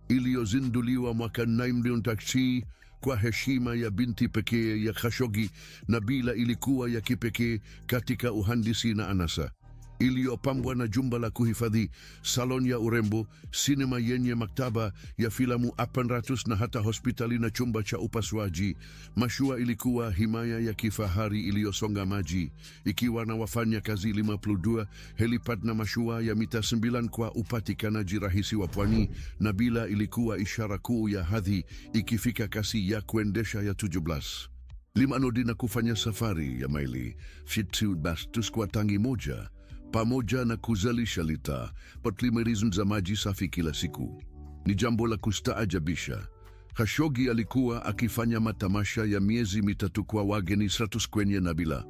Iliyozinduliwa mwaka 1990 kwa heshima ya binti pekee ya Khashoggi, na bila ilikuwa ya kipekee katika uhandisi na anasa. iliyopambwa na jumba la kuhifadhi, salon ya urembo, sinema yenye maktaba ya filamu apparatus na hata hospitali na chumba cha upasuaji. Mashua ilikuwa himaya ya kifahari iliyosonga maji, ikiwa na wafanyakazi 52, helipad na mashua ya mita 9 kwa upatikanaji rahisi wa pwani, na bila ilikuwa ishara kuu ya hadhi, ikifika kasi ya kuendesha ya 17 limanodi na kufanya safari ya maili 50 kwa tangi moja, pamoja na kuzalisha lita 5,000 za maji safi kila siku. Ni jambo la kustaajabisha. Khashoggi alikuwa akifanya matamasha ya miezi 3 kwa wageni 100 kwenye Nabila,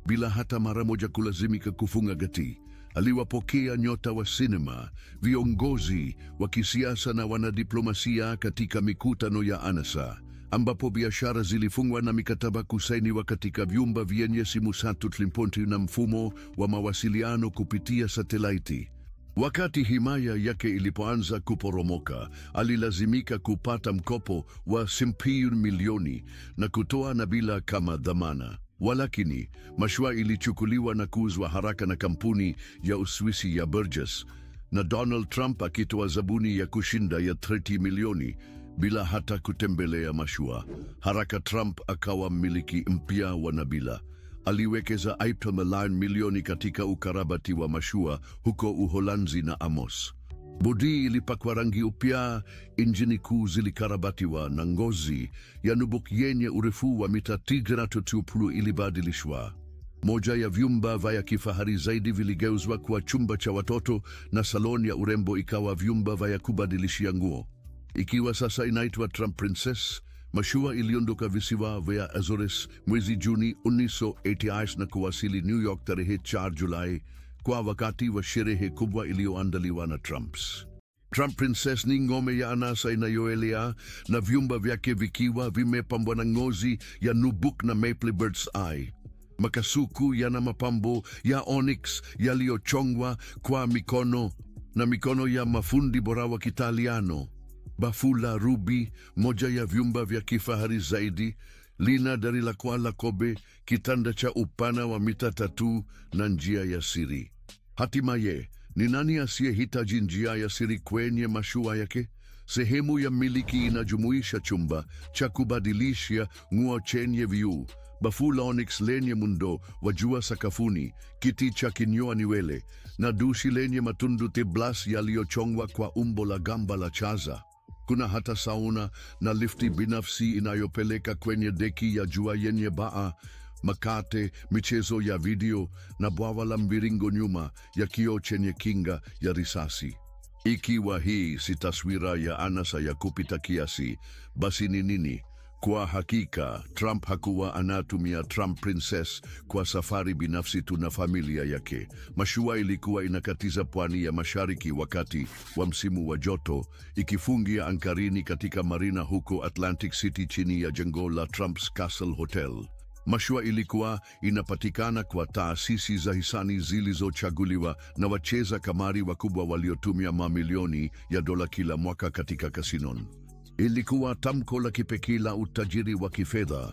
bila hata mara moja kulazimika kufunga gati. Aliwapokea nyota wa sinema, viongozi wa kisiasa na wanadiplomasia katika mikutano ya anasa, ambapo biashara zilifungwa na mikataba kusainiwa katika vyumba vyenye simu satellite na mfumo wa mawasiliano kupitia satelaiti. Wakati himaya yake ilipoanza kuporomoka, alilazimika kupata mkopo wa $50 na kutoa Nabila kama dhamana. Walakini, mashua ilichukuliwa na kuuzwa haraka na kampuni ya Uswisi ya Burgess, na Donald Trump akitoa zabuni ya kushinda ya $30 milioni bila hata kutembelea mashua. Haraka Trump akawa mmiliki mpya wa Nabila. Aliwekeza $8 milioni katika ukarabati wa mashua huko Uholanzi na Amos. Bodi ilipakwa rangi upya, injini kuu zilikarabatiwa na ngozi ya nubuk yenye urefu wa mita 320 ilibadilishwa. Moja ya vyumba vya kifahari zaidi viligeuzwa kuwa chumba cha watoto na salon ya urembo ikawa vyumba vya kubadilishia nguo. Ikiwa sasa inaitwa Trump Princess, mashua iliondoka visiwa vya Azores mwezi Juni 1980 na kuwasili New York tarehe 4 Julai kwa wakati wa sherehe kubwa iliyoandaliwa na Trumps. Trump Princess ni ngome ya anasa inayoelea, na vyumba vyake vikiwa vimepambwa na ngozi ya nubuk na maple bird's eye. Makasuku yana mapambo ya onyx yaliyochongwa kwa mikono ya mafundi bora wa Kitaliano. Bafu la ruby, moja ya vyumba vya kifahari zaidi, lina dari la kwa kobe, kitanda cha upana wa mita 3 na njia ya siri. Hatimaye, ni nani asiyehitaji njia ya siri kwenye mashua yake? Sehemu ya miliki inajumuisha chumba cha kubadilisha nguo chenye vioo, bafu la onyx lenye muundo wa jua sakafuni, kiti cha kinyoa nywele, na dushi lenye matundu teblas yaliyochongwa kwa umbo la gamba la chaza. Kuna hata sauna na lifti binafsi inayopeleka kwenye deki ya jua yenye baa, makate, michezo ya video na bwawa la mviringo nyuma ya kioo chenye kinga ya risasi. Ikiwa hii si taswira ya anasa ya kupita kiasi, basi ni nini? Kwa hakika, Trump hakuwa anatumia Trump Princess kwa safari binafsi tu na familia yake. Mashua ilikuwa inakatiza pwani ya mashariki wakati wa msimu wa joto, ikifungia ankarini katika marina huko Atlantic City chini ya jengo la Trump's Castle Hotel. Mashua ilikuwa inapatikana kwa taasisi za hisani zilizochaguliwa na wacheza kamari wakubwa waliotumia mamilioni ya dola kila mwaka katika kasinon. Ilikuwa tamko la kipekee la utajiri wa kifedha,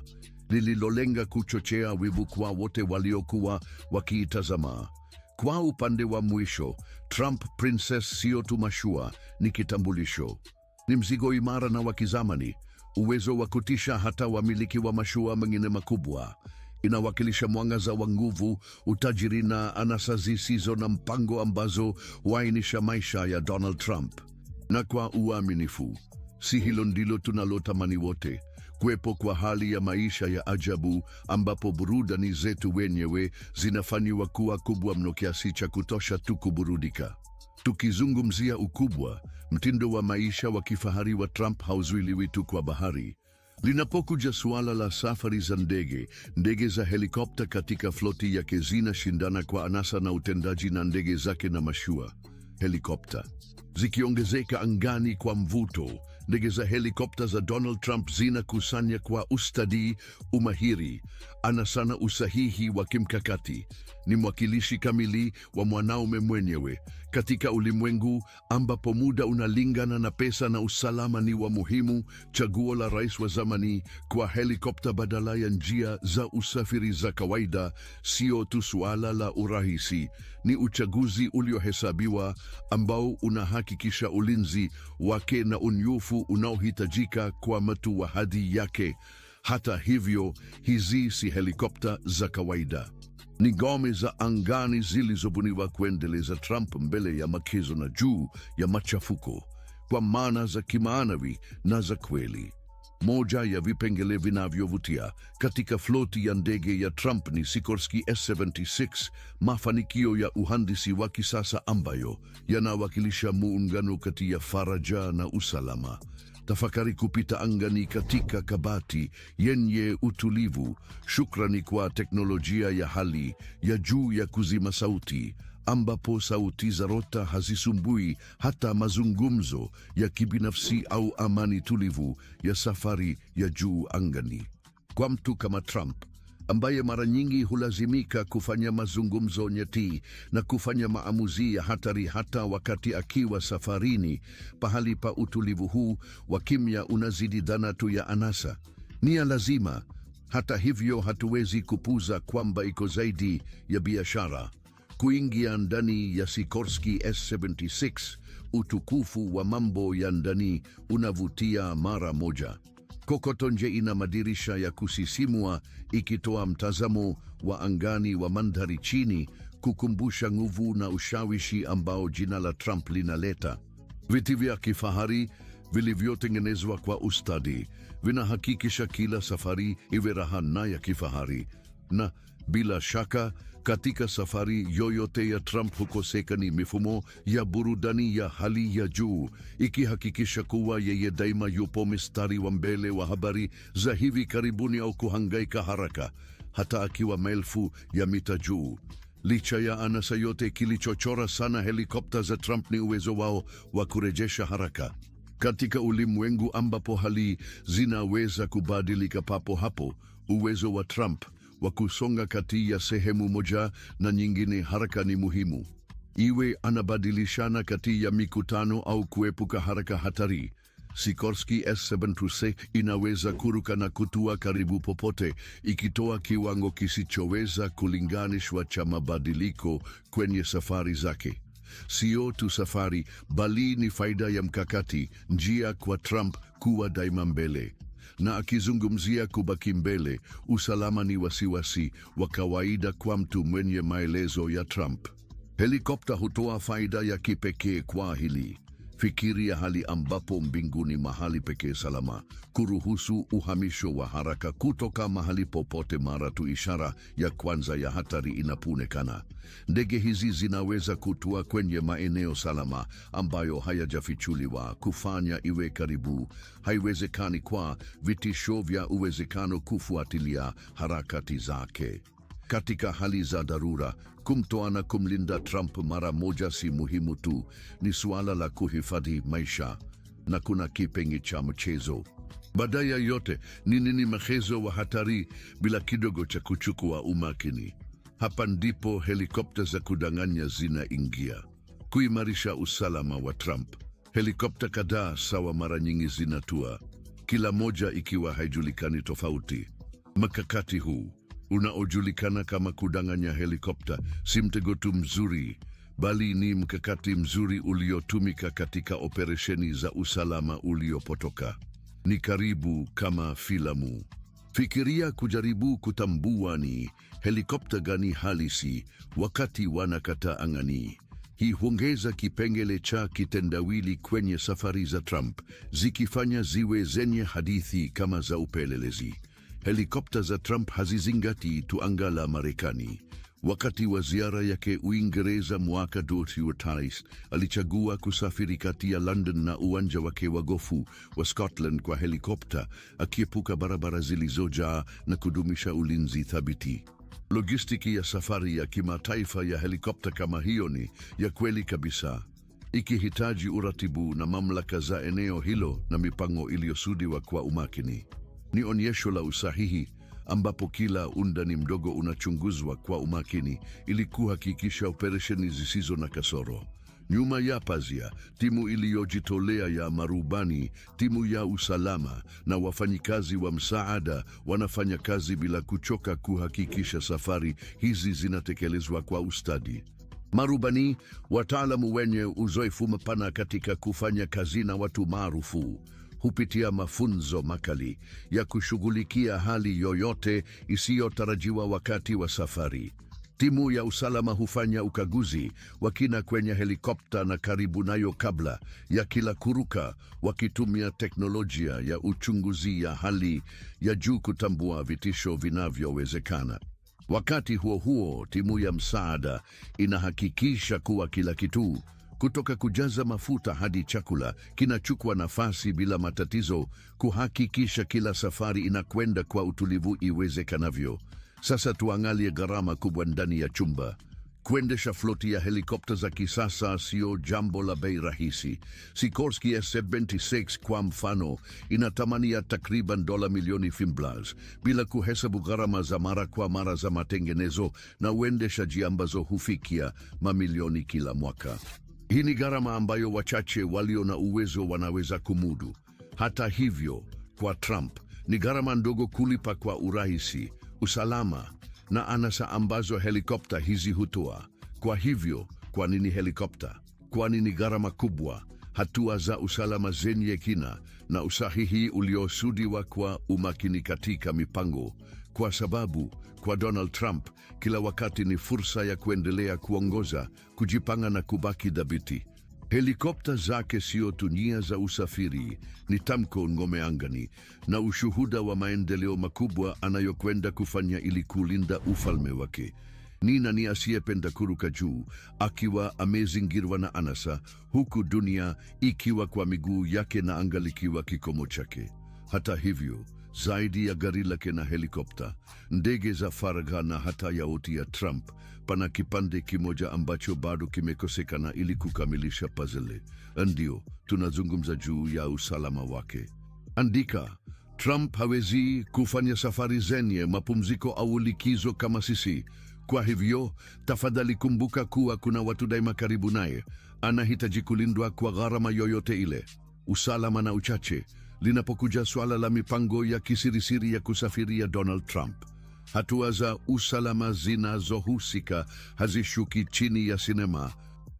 lililolenga kuchochea wivu kwa wote waliokuwa wakiitazama. Kwa upande wa mwisho, Trump Princess sio tu mashua, ni kitambulisho. Ni mzigo imara na wa kizamani, uwezo wa kutisha hata wamiliki wa mashua mengine makubwa. Inawakilisha mwangaza wa nguvu, utajiri na anasa zisizo na mpango ambazo huainisha maisha ya Donald Trump. Na kwa uaminifu, si hilo ndilo tunalotamani wote? Kuwepo kwa hali ya maisha ya ajabu ambapo burudani zetu wenyewe zinafanywa kuwa kubwa mno kiasi cha kutosha tu kuburudika. Tukizungumzia ukubwa, mtindo wa maisha wa kifahari wa Trump hauzuiliwi tu kwa bahari. Linapokuja suala la safari za ndege za helikopta katika floti yake zinashindana kwa anasa na utendaji na ndege zake na mashua. Helikopta zikiongezeka angani kwa mvuto, Ndege za helikopta za Donald Trump zinakusanya kwa ustadi, umahiri, anasana usahihi wa kimkakati. Ni mwakilishi kamili wa mwanaume mwenyewe. Katika ulimwengu ambapo muda unalingana na pesa na usalama ni wa muhimu, chaguo la rais wa zamani kwa helikopta badala ya njia za usafiri za kawaida sio tu suala la urahisi, ni uchaguzi uliohesabiwa ambao unahakikisha ulinzi wake na unyufu unaohitajika kwa mtu wa hadhi yake. Hata hivyo, hizi si helikopta za kawaida. Ni ngome za angani zilizobuniwa kuendeleza Trump mbele ya makezo na juu ya machafuko, kwa maana za kimaanawi na za kweli. Moja ya vipengele vinavyovutia katika floti ya ndege ya Trump ni Sikorsky S-76, mafanikio ya uhandisi wa kisasa ambayo yanawakilisha muungano kati ya faraja na usalama. Tafakari kupita angani katika kabati yenye utulivu, shukrani kwa teknolojia ya hali ya juu ya kuzima sauti, ambapo sauti za rota hazisumbui hata mazungumzo ya kibinafsi au amani tulivu ya safari ya juu angani. Kwa mtu kama Trump, ambaye mara nyingi hulazimika kufanya mazungumzo nyeti na kufanya maamuzi ya hatari hata wakati akiwa safarini, pahali pa utulivu huu wa kimya unazidi dhana tu ya anasa. Ni ya lazima. Hata hivyo, hatuwezi kupuuza kwamba iko zaidi ya biashara. Kuingia ndani ya Sikorsky S-76, utukufu wa mambo ya ndani unavutia mara moja. Kokoto nje ina madirisha ya kusisimua, ikitoa mtazamo wa angani wa mandhari chini, kukumbusha nguvu na ushawishi ambao jina la Trump linaleta. Viti vya kifahari vilivyotengenezwa kwa ustadi vinahakikisha kila safari iwe raha na ya kifahari. Na bila shaka, katika safari yoyote ya Trump hukosekani mifumo ya burudani ya hali ya juu, ikihakikisha kuwa yeye daima yupo mstari wa mbele wa habari za hivi karibuni au kuhangaika haraka, hata akiwa maelfu ya mita juu. Licha ya anasa yote, kilichochora sana helikopta za Trump ni uwezo wao wa kurejesha haraka. Katika ulimwengu ambapo hali zinaweza kubadilika papo hapo, uwezo wa Trump wa kusonga kati ya sehemu moja na nyingine haraka ni muhimu. Iwe anabadilishana kati ya mikutano au kuepuka haraka hatari, Sikorsky S-76 inaweza kuruka na kutua karibu popote, ikitoa kiwango kisichoweza kulinganishwa cha mabadiliko kwenye safari zake. Sio tu safari, bali ni faida ya mkakati, njia kwa Trump kuwa daima mbele. Na akizungumzia kubaki mbele, usalama ni wasiwasi wa kawaida kwa mtu mwenye maelezo ya Trump. Helikopta hutoa faida ya kipekee kwa hili. Fikiria hali ambapo mbinguni mahali pekee salama, kuruhusu uhamisho wa haraka kutoka mahali popote mara tu ishara ya kwanza ya hatari inapoonekana. Ndege hizi zinaweza kutua kwenye maeneo salama ambayo hayajafichuliwa, kufanya iwe karibu haiwezekani kwa vitisho vya uwezekano kufuatilia harakati zake. Katika hali za dharura, kumtoa na kumlinda Trump mara moja si muhimu tu, ni suala la kuhifadhi maisha, na kuna kipenge cha mchezo. Baada ya yote, ni nini mchezo wa hatari bila kidogo cha kuchukua umakini? Hapa ndipo helikopta za kudanganya zinaingia. Kuimarisha usalama wa Trump. Helikopta kadhaa sawa mara nyingi zinatua, kila moja ikiwa haijulikani tofauti. Mkakati huu unaojulikana kama kudanganya helikopta si mtego tu mzuri, bali ni mkakati mzuri uliotumika katika operesheni za usalama uliopotoka. Ni karibu kama filamu. Fikiria kujaribu kutambua ni helikopta gani halisi wakati wanakata angani. Hii huongeza kipengele cha kitendawili kwenye safari za Trump, zikifanya ziwe zenye hadithi kama za upelelezi. Helikopta za Trump hazizingatii tu anga la Marekani. Wakati wa ziara yake Uingereza mwaka 2009, alichagua kusafiri kati ya London na uwanja wake wa gofu wa Scotland kwa helikopta, akiepuka barabara zilizojaa na kudumisha ulinzi thabiti. Logistiki ya safari ya kimataifa ya helikopta kama hiyo ni ya kweli kabisa. ikihitaji uratibu na mamlaka za eneo hilo na mipango iliyosudiwa kwa umakini. Ni onyesho la usahihi ambapo kila undani mdogo unachunguzwa kwa umakini ili kuhakikisha operesheni zisizo na kasoro. Nyuma ya pazia, timu iliyojitolea ya marubani, timu ya usalama na wafanyikazi wa msaada wanafanya kazi bila kuchoka kuhakikisha safari hizi zinatekelezwa kwa ustadi. Marubani, wataalamu wenye uzoefu mpana katika kufanya kazi na watu maarufu, hupitia mafunzo makali ya kushughulikia hali yoyote isiyotarajiwa wakati wa safari. Timu ya usalama hufanya ukaguzi wa kina kwenye helikopta na karibu nayo kabla ya kila kuruka, wakitumia teknolojia ya uchunguzi ya hali ya juu kutambua vitisho vinavyowezekana. Wakati huo huo, timu ya msaada inahakikisha kuwa kila kitu, kutoka kujaza mafuta hadi chakula, kinachukua nafasi bila matatizo, kuhakikisha kila safari inakwenda kwa utulivu iwezekanavyo. Sasa tuangalie gharama kubwa ndani ya chumba. Kuendesha floti ya helikopta za kisasa sio jambo la bei rahisi. Sikorsky S-76 kwa mfano ina thamani ya takriban dola milioni 50, bila kuhesabu gharama za mara kwa mara za matengenezo na uendeshaji ambazo hufikia mamilioni kila mwaka. Hii ni gharama ambayo wachache walio na uwezo wanaweza kumudu. Hata hivyo, kwa Trump ni gharama ndogo kulipa kwa urahisi, usalama na anasa ambazo helikopta hizi hutoa. Kwa hivyo, kwa nini helikopta? Kwa nini gharama kubwa? Hatua za usalama zenye kina na usahihi uliosudiwa kwa umakini katika mipango. Kwa sababu, kwa Donald Trump, kila wakati ni fursa ya kuendelea kuongoza, kujipanga na kubaki dhabiti. Helikopta zake sio tu njia za usafiri, ni tamko ngome angani na ushuhuda wa maendeleo makubwa anayokwenda kufanya ili kulinda ufalme wake. Ni nani asiyependa kuruka juu akiwa amezingirwa na anasa, huku dunia ikiwa kwa miguu yake na anga likiwa kikomo chake? Hata hivyo, zaidi ya gari lake na helikopta, ndege za faragha na hata yaoti ya Trump, pana kipande kimoja ambacho bado kimekosekana ili kukamilisha puzzle. Ndio, tunazungumza juu ya usalama wake. Andika, Trump hawezi kufanya safari zenye mapumziko au likizo kama sisi. Kwa hivyo, tafadhali kumbuka kuwa kuna watu daima karibu naye. Anahitaji kulindwa kwa gharama yoyote ile. Usalama na uchache linapokuja swala la mipango ya kisirisiri ya kusafiria Donald Trump. Hatua za usalama zinazohusika hazishuki chini ya sinema.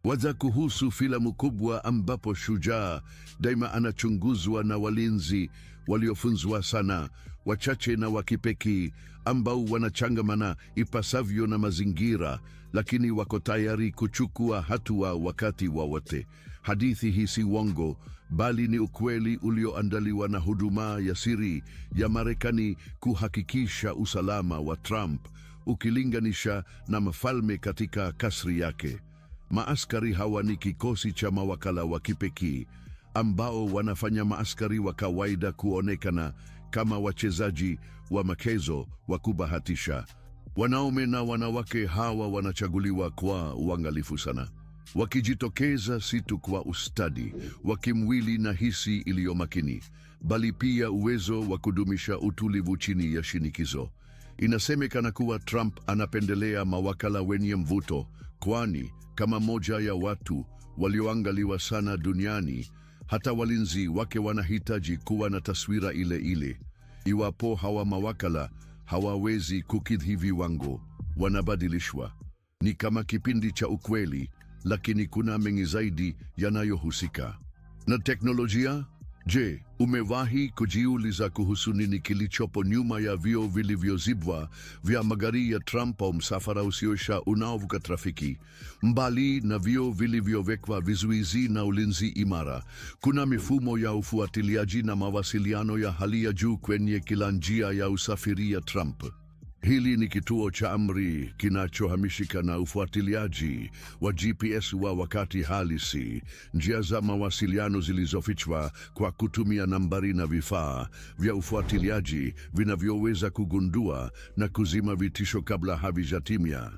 Waza kuhusu filamu kubwa ambapo shujaa daima anachunguzwa na walinzi waliofunzwa sana, wachache na wakipekee, ambao wanachangamana ipasavyo na mazingira, lakini wako tayari kuchukua hatua wakati wowote. Hadithi hii si uongo, bali ni ukweli ulioandaliwa na huduma ya siri ya Marekani kuhakikisha usalama wa Trump, ukilinganisha na mfalme katika kasri yake. Maaskari hawa ni kikosi cha mawakala wa kipekee ambao wanafanya maaskari wa kawaida kuonekana kama wachezaji wa mchezo wa kubahatisha. Wanaume na wanawake hawa wanachaguliwa kwa uangalifu sana, wakijitokeza si tu kwa ustadi wa kimwili na hisi iliyo makini, bali pia uwezo wa kudumisha utulivu chini ya shinikizo. Inasemekana kuwa Trump anapendelea mawakala wenye mvuto, kwani kama moja ya watu walioangaliwa sana duniani, hata walinzi wake wanahitaji kuwa na taswira ile ile. Iwapo hawa mawakala hawawezi kukidhi viwango, wanabadilishwa. Ni kama kipindi cha ukweli, lakini kuna mengi zaidi yanayohusika. Na teknolojia? Je, umewahi kujiuliza kuhusu nini kilichopo nyuma ya vioo vilivyozibwa vya magari ya Trump au msafara usiosha unaovuka trafiki? Mbali na vioo vilivyowekwa vizuizi na ulinzi imara, kuna mifumo ya ufuatiliaji na mawasiliano ya hali ya juu kwenye kila njia ya usafiri ya Trump. Hili ni kituo cha amri kinachohamishika na ufuatiliaji wa GPS wa wakati halisi, njia za mawasiliano zilizofichwa kwa kutumia nambari na vifaa vya ufuatiliaji vinavyoweza kugundua na kuzima vitisho kabla havijatimia.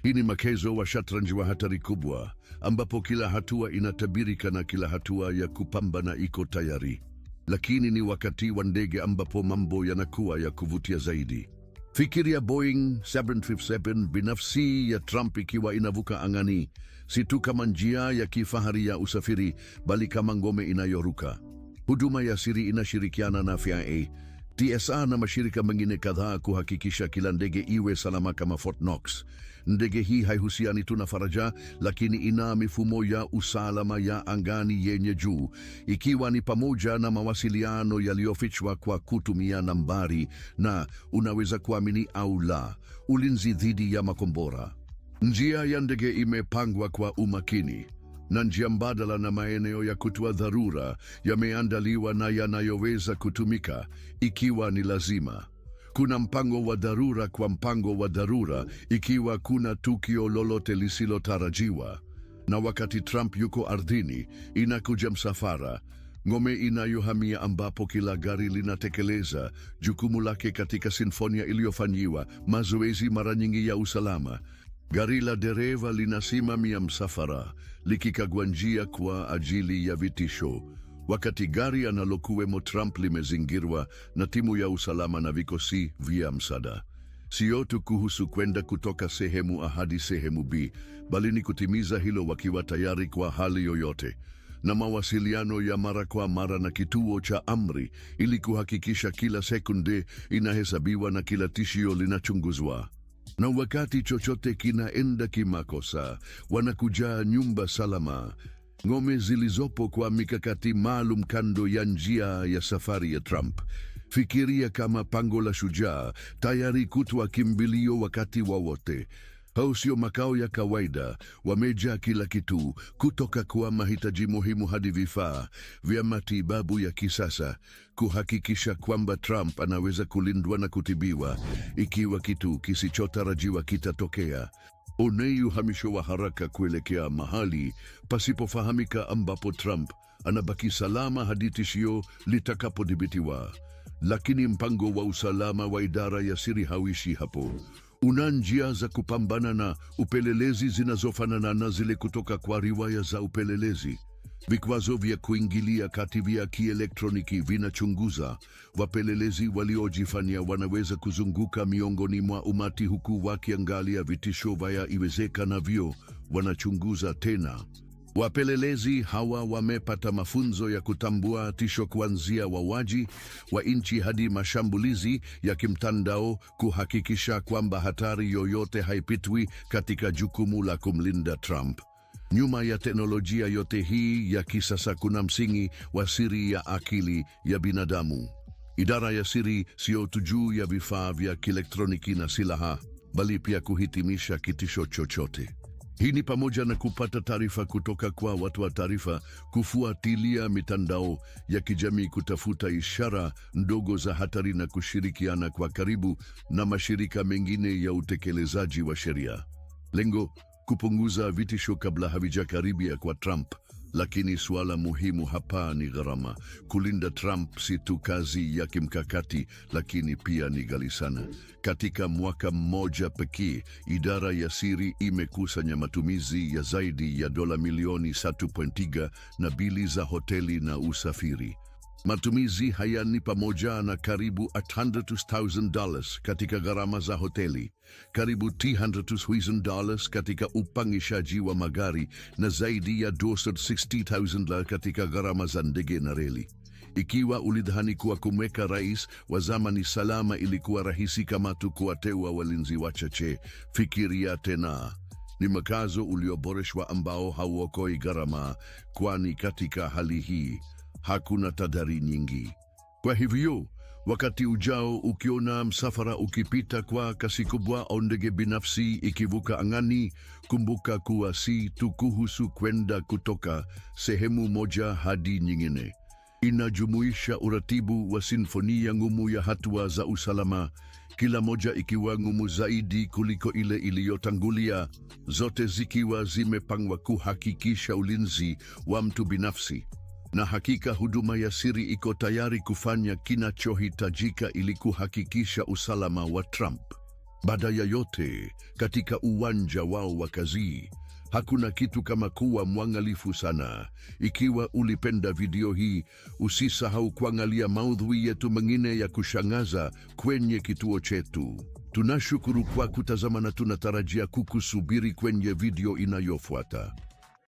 Hii ni mchezo wa shatranji wa hatari kubwa, ambapo kila hatua inatabirika na kila hatua ya kupambana iko tayari. Lakini ni wakati wa ndege ambapo mambo yanakuwa ya kuvutia zaidi. Fikiria Boeing 757 binafsi ya Trump ikiwa inavuka angani, si tu kama njia ya kifahari ya usafiri, bali kama ngome inayoruka. Huduma ya siri inashirikiana na FIA, TSA na mashirika mengine kadhaa kuhakikisha kila ndege iwe salama kama Fort Knox. Ndege hii haihusiani tu na faraja, lakini ina mifumo ya usalama ya angani yenye juu, ikiwa ni pamoja na mawasiliano yaliyofichwa kwa kutumia nambari na unaweza kuamini au la, ulinzi dhidi ya makombora. Njia ya ndege imepangwa kwa umakini, na njia mbadala na maeneo ya kutoa dharura yameandaliwa na yanayoweza kutumika ikiwa ni lazima. Kuna mpango wa dharura kwa mpango wa dharura ikiwa kuna tukio lolote lisilotarajiwa. Na wakati Trump yuko ardhini, inakuja msafara, ngome inayohamia ambapo kila gari linatekeleza jukumu lake katika sinfonia iliyofanyiwa mazoezi mara nyingi ya usalama. Gari la dereva linasimamia msafara, likikagua njia kwa ajili ya vitisho, wakati gari analokuwemo Trump limezingirwa na timu ya usalama na vikosi vya msaada. Sio tu kuhusu kwenda kutoka sehemu A hadi sehemu B, bali ni kutimiza hilo wakiwa tayari kwa hali yoyote, na mawasiliano ya mara kwa mara na kituo cha amri ili kuhakikisha kila sekunde inahesabiwa na kila tishio linachunguzwa. Na wakati chochote kinaenda kimakosa, wanakuja nyumba salama, ngome zilizopo kwa mikakati maalum kando ya njia ya safari ya Trump. Fikiria kama pango la shujaa, tayari kutoa kimbilio wakati wowote. Hao sio makao ya kawaida, wamejaa kila kitu, kutoka kwa mahitaji muhimu hadi vifaa vya matibabu ya kisasa, kuhakikisha kwamba Trump anaweza kulindwa na kutibiwa ikiwa kitu kisichotarajiwa kitatokea. Onei uhamisho wa haraka kuelekea mahali pasipofahamika ambapo Trump anabaki salama hadi tishio litakapodhibitiwa. Lakini mpango wa usalama wa idara ya siri hauishi hapo. Una njia za kupambana na upelelezi zinazofanana na zile kutoka kwa riwaya za upelelezi. Vikwazo vya kuingilia kati vya kielektroniki vinachunguza. Wapelelezi waliojifanya wanaweza kuzunguka miongoni mwa umati huku wakiangalia vitisho vya iwezekanavyo, wanachunguza tena. Wapelelezi hawa wamepata mafunzo ya kutambua tisho kuanzia wauaji wa nchi hadi mashambulizi ya kimtandao, kuhakikisha kwamba hatari yoyote haipitwi katika jukumu la kumlinda Trump. Nyuma ya teknolojia yote hii ya kisasa kuna msingi wa siri ya akili ya binadamu. Idara ya siri sio tu juu ya vifaa vya kielektroniki na silaha, bali pia kuhitimisha kitisho chochote. Hii ni pamoja na kupata taarifa kutoka kwa watu wa taarifa, kufuatilia mitandao ya kijamii, kutafuta ishara ndogo za hatari na kushirikiana kwa karibu na mashirika mengine ya utekelezaji wa sheria. Lengo: kupunguza vitisho kabla havijakaribia kwa Trump. Lakini suala muhimu hapa ni gharama. Kulinda Trump si tu kazi ya kimkakati, lakini pia ni ghali sana. Katika mwaka mmoja pekee, idara ya siri imekusanya matumizi ya zaidi ya dola milioni 1.3 na bili za hoteli na usafiri. Matumizi haya ni pamoja na karibu $800,000 katika gharama za hoteli, karibu $300,000 katika upangishaji wa magari, na zaidi ya $260,000 katika gharama za ndege na reli. Ikiwa ulidhani kuwa kumweka rais wa zamani salama ilikuwa rahisi kama tu kuwateua walinzi wachache, fikiria tena. Ni mkazo ulioboreshwa ambao hauokoi gharama, kwani katika hali hii hakuna tahadhari nyingi. Kwa hivyo, wakati ujao ukiona msafara ukipita kwa kasi kubwa au ndege binafsi ikivuka angani, kumbuka kuwa si tu kuhusu kwenda kutoka sehemu moja hadi nyingine. Inajumuisha uratibu wa sinfonia ngumu ya hatua za usalama, kila moja ikiwa ngumu zaidi kuliko ile iliyotangulia, zote zikiwa zimepangwa kuhakikisha ulinzi wa mtu binafsi. Na hakika huduma ya siri iko tayari kufanya kinachohitajika ili kuhakikisha usalama wa Trump. Baada ya yote, katika uwanja wao wa kazi, hakuna kitu kama kuwa mwangalifu sana. Ikiwa ulipenda video hii, usisahau kuangalia maudhui yetu mengine ya kushangaza kwenye kituo chetu. Tunashukuru kwa kutazama na tunatarajia kukusubiri kwenye video inayofuata.